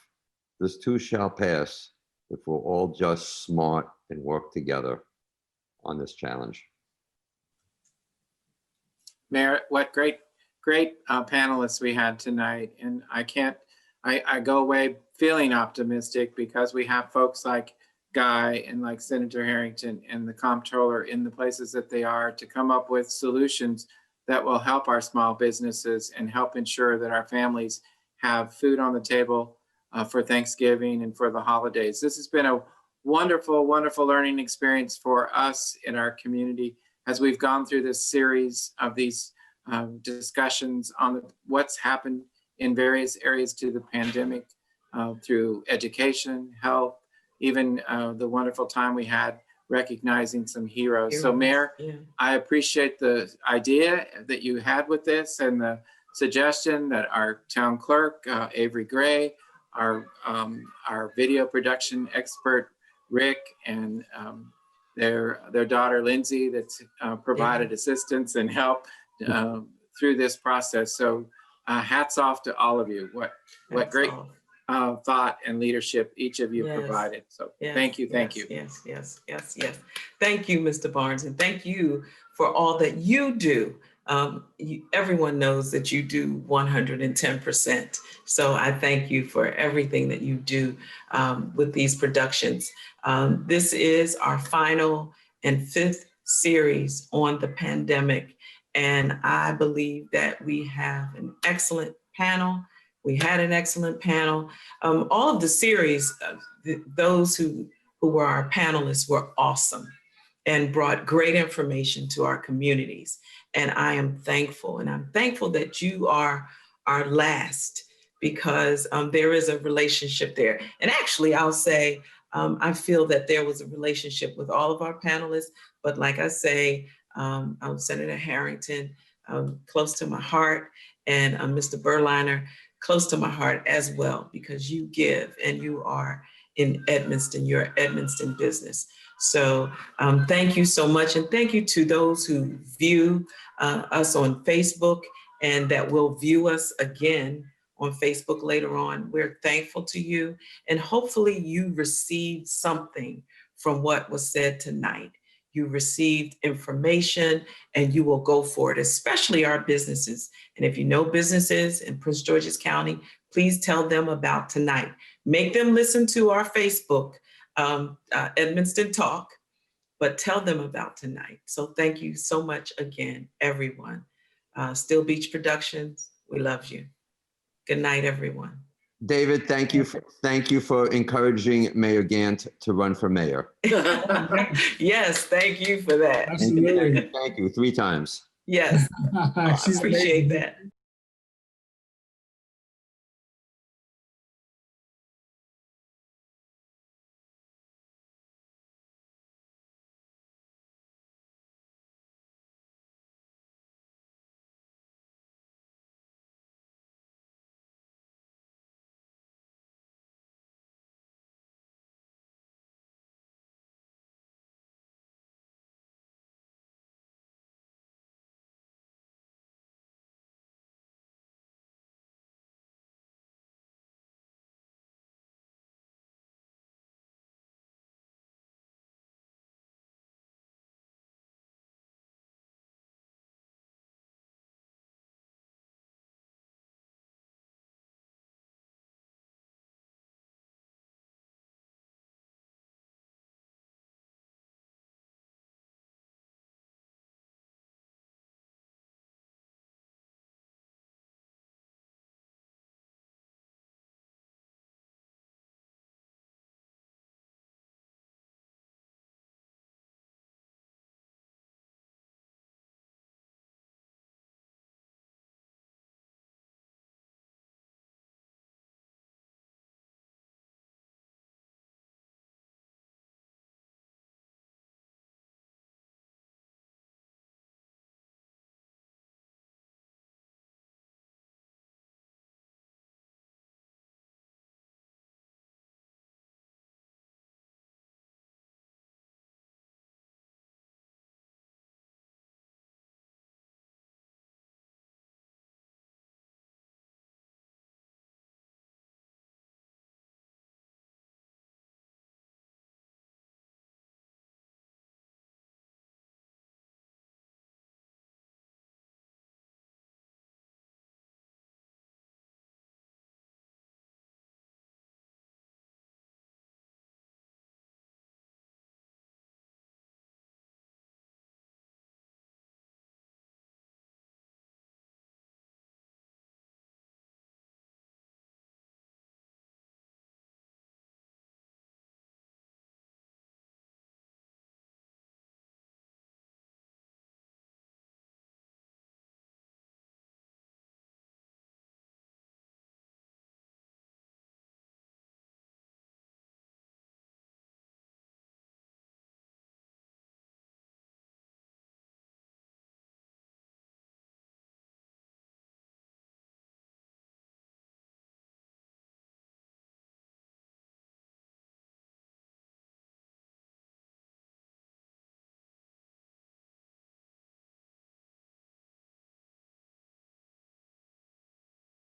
This too shall pass if we're all just smart and work together on this challenge. Mayor, what great panelists we had tonight. And I go away feeling optimistic because we have folks like Guy and like Senator Harrington and the comptroller in the places that they are to come up with solutions that will help our small businesses and help ensure that our families have food on the table for Thanksgiving and for the holidays. This has been a wonderful, wonderful learning experience for us in our community as we've gone through this series of these discussions on what's happened in various areas to the pandemic. through education, health, even the wonderful time we had recognizing some heroes. So Mayor, Yeah. I appreciate the idea that you had with this and the suggestion that our town clerk, Avery Gray, our video production expert, Rick, and their daughter, Lindsay, that's provided assistance and help through this process. So hats off to all of you. What great thought and leadership each of you provided. So thank you. Yes. Thank you, Mr. Barnes, and thank you for all that you do. Everyone knows that you do 110%. So I thank you for everything that you do with these productions. This is our final and 5th series on the pandemic. And I believe that we have an excellent panel. We had an excellent panel. All of the series, those who were our panelists were awesome and brought great information to our communities. And I am thankful. And I'm thankful that you are our last, because there is a relationship there. And actually, I'll say, I feel that there was a relationship with all of our panelists. But like I say, Senator Harrington, close to my heart, and Mr. Berliner, close to my heart as well, because you give and you are in Edmonston, you're Edmonston business. So thank you so much. And thank you to those who view us on Facebook and that will view us again on Facebook later on. We're thankful to you. And hopefully you received something from what was said tonight. You received information and you will go for it, especially our businesses. And if you know businesses in Prince George's County, please tell them about tonight. Make them listen to our Facebook, Edmonston Talk, but tell them about tonight. So thank you so much again, everyone. Still Beach Productions, we love you. Good night, everyone. David, thank you for encouraging Mayor Gant to run for mayor. Yes, thank you for that. Absolutely. Thank you 3 times. Yes, I She's appreciate amazing. that.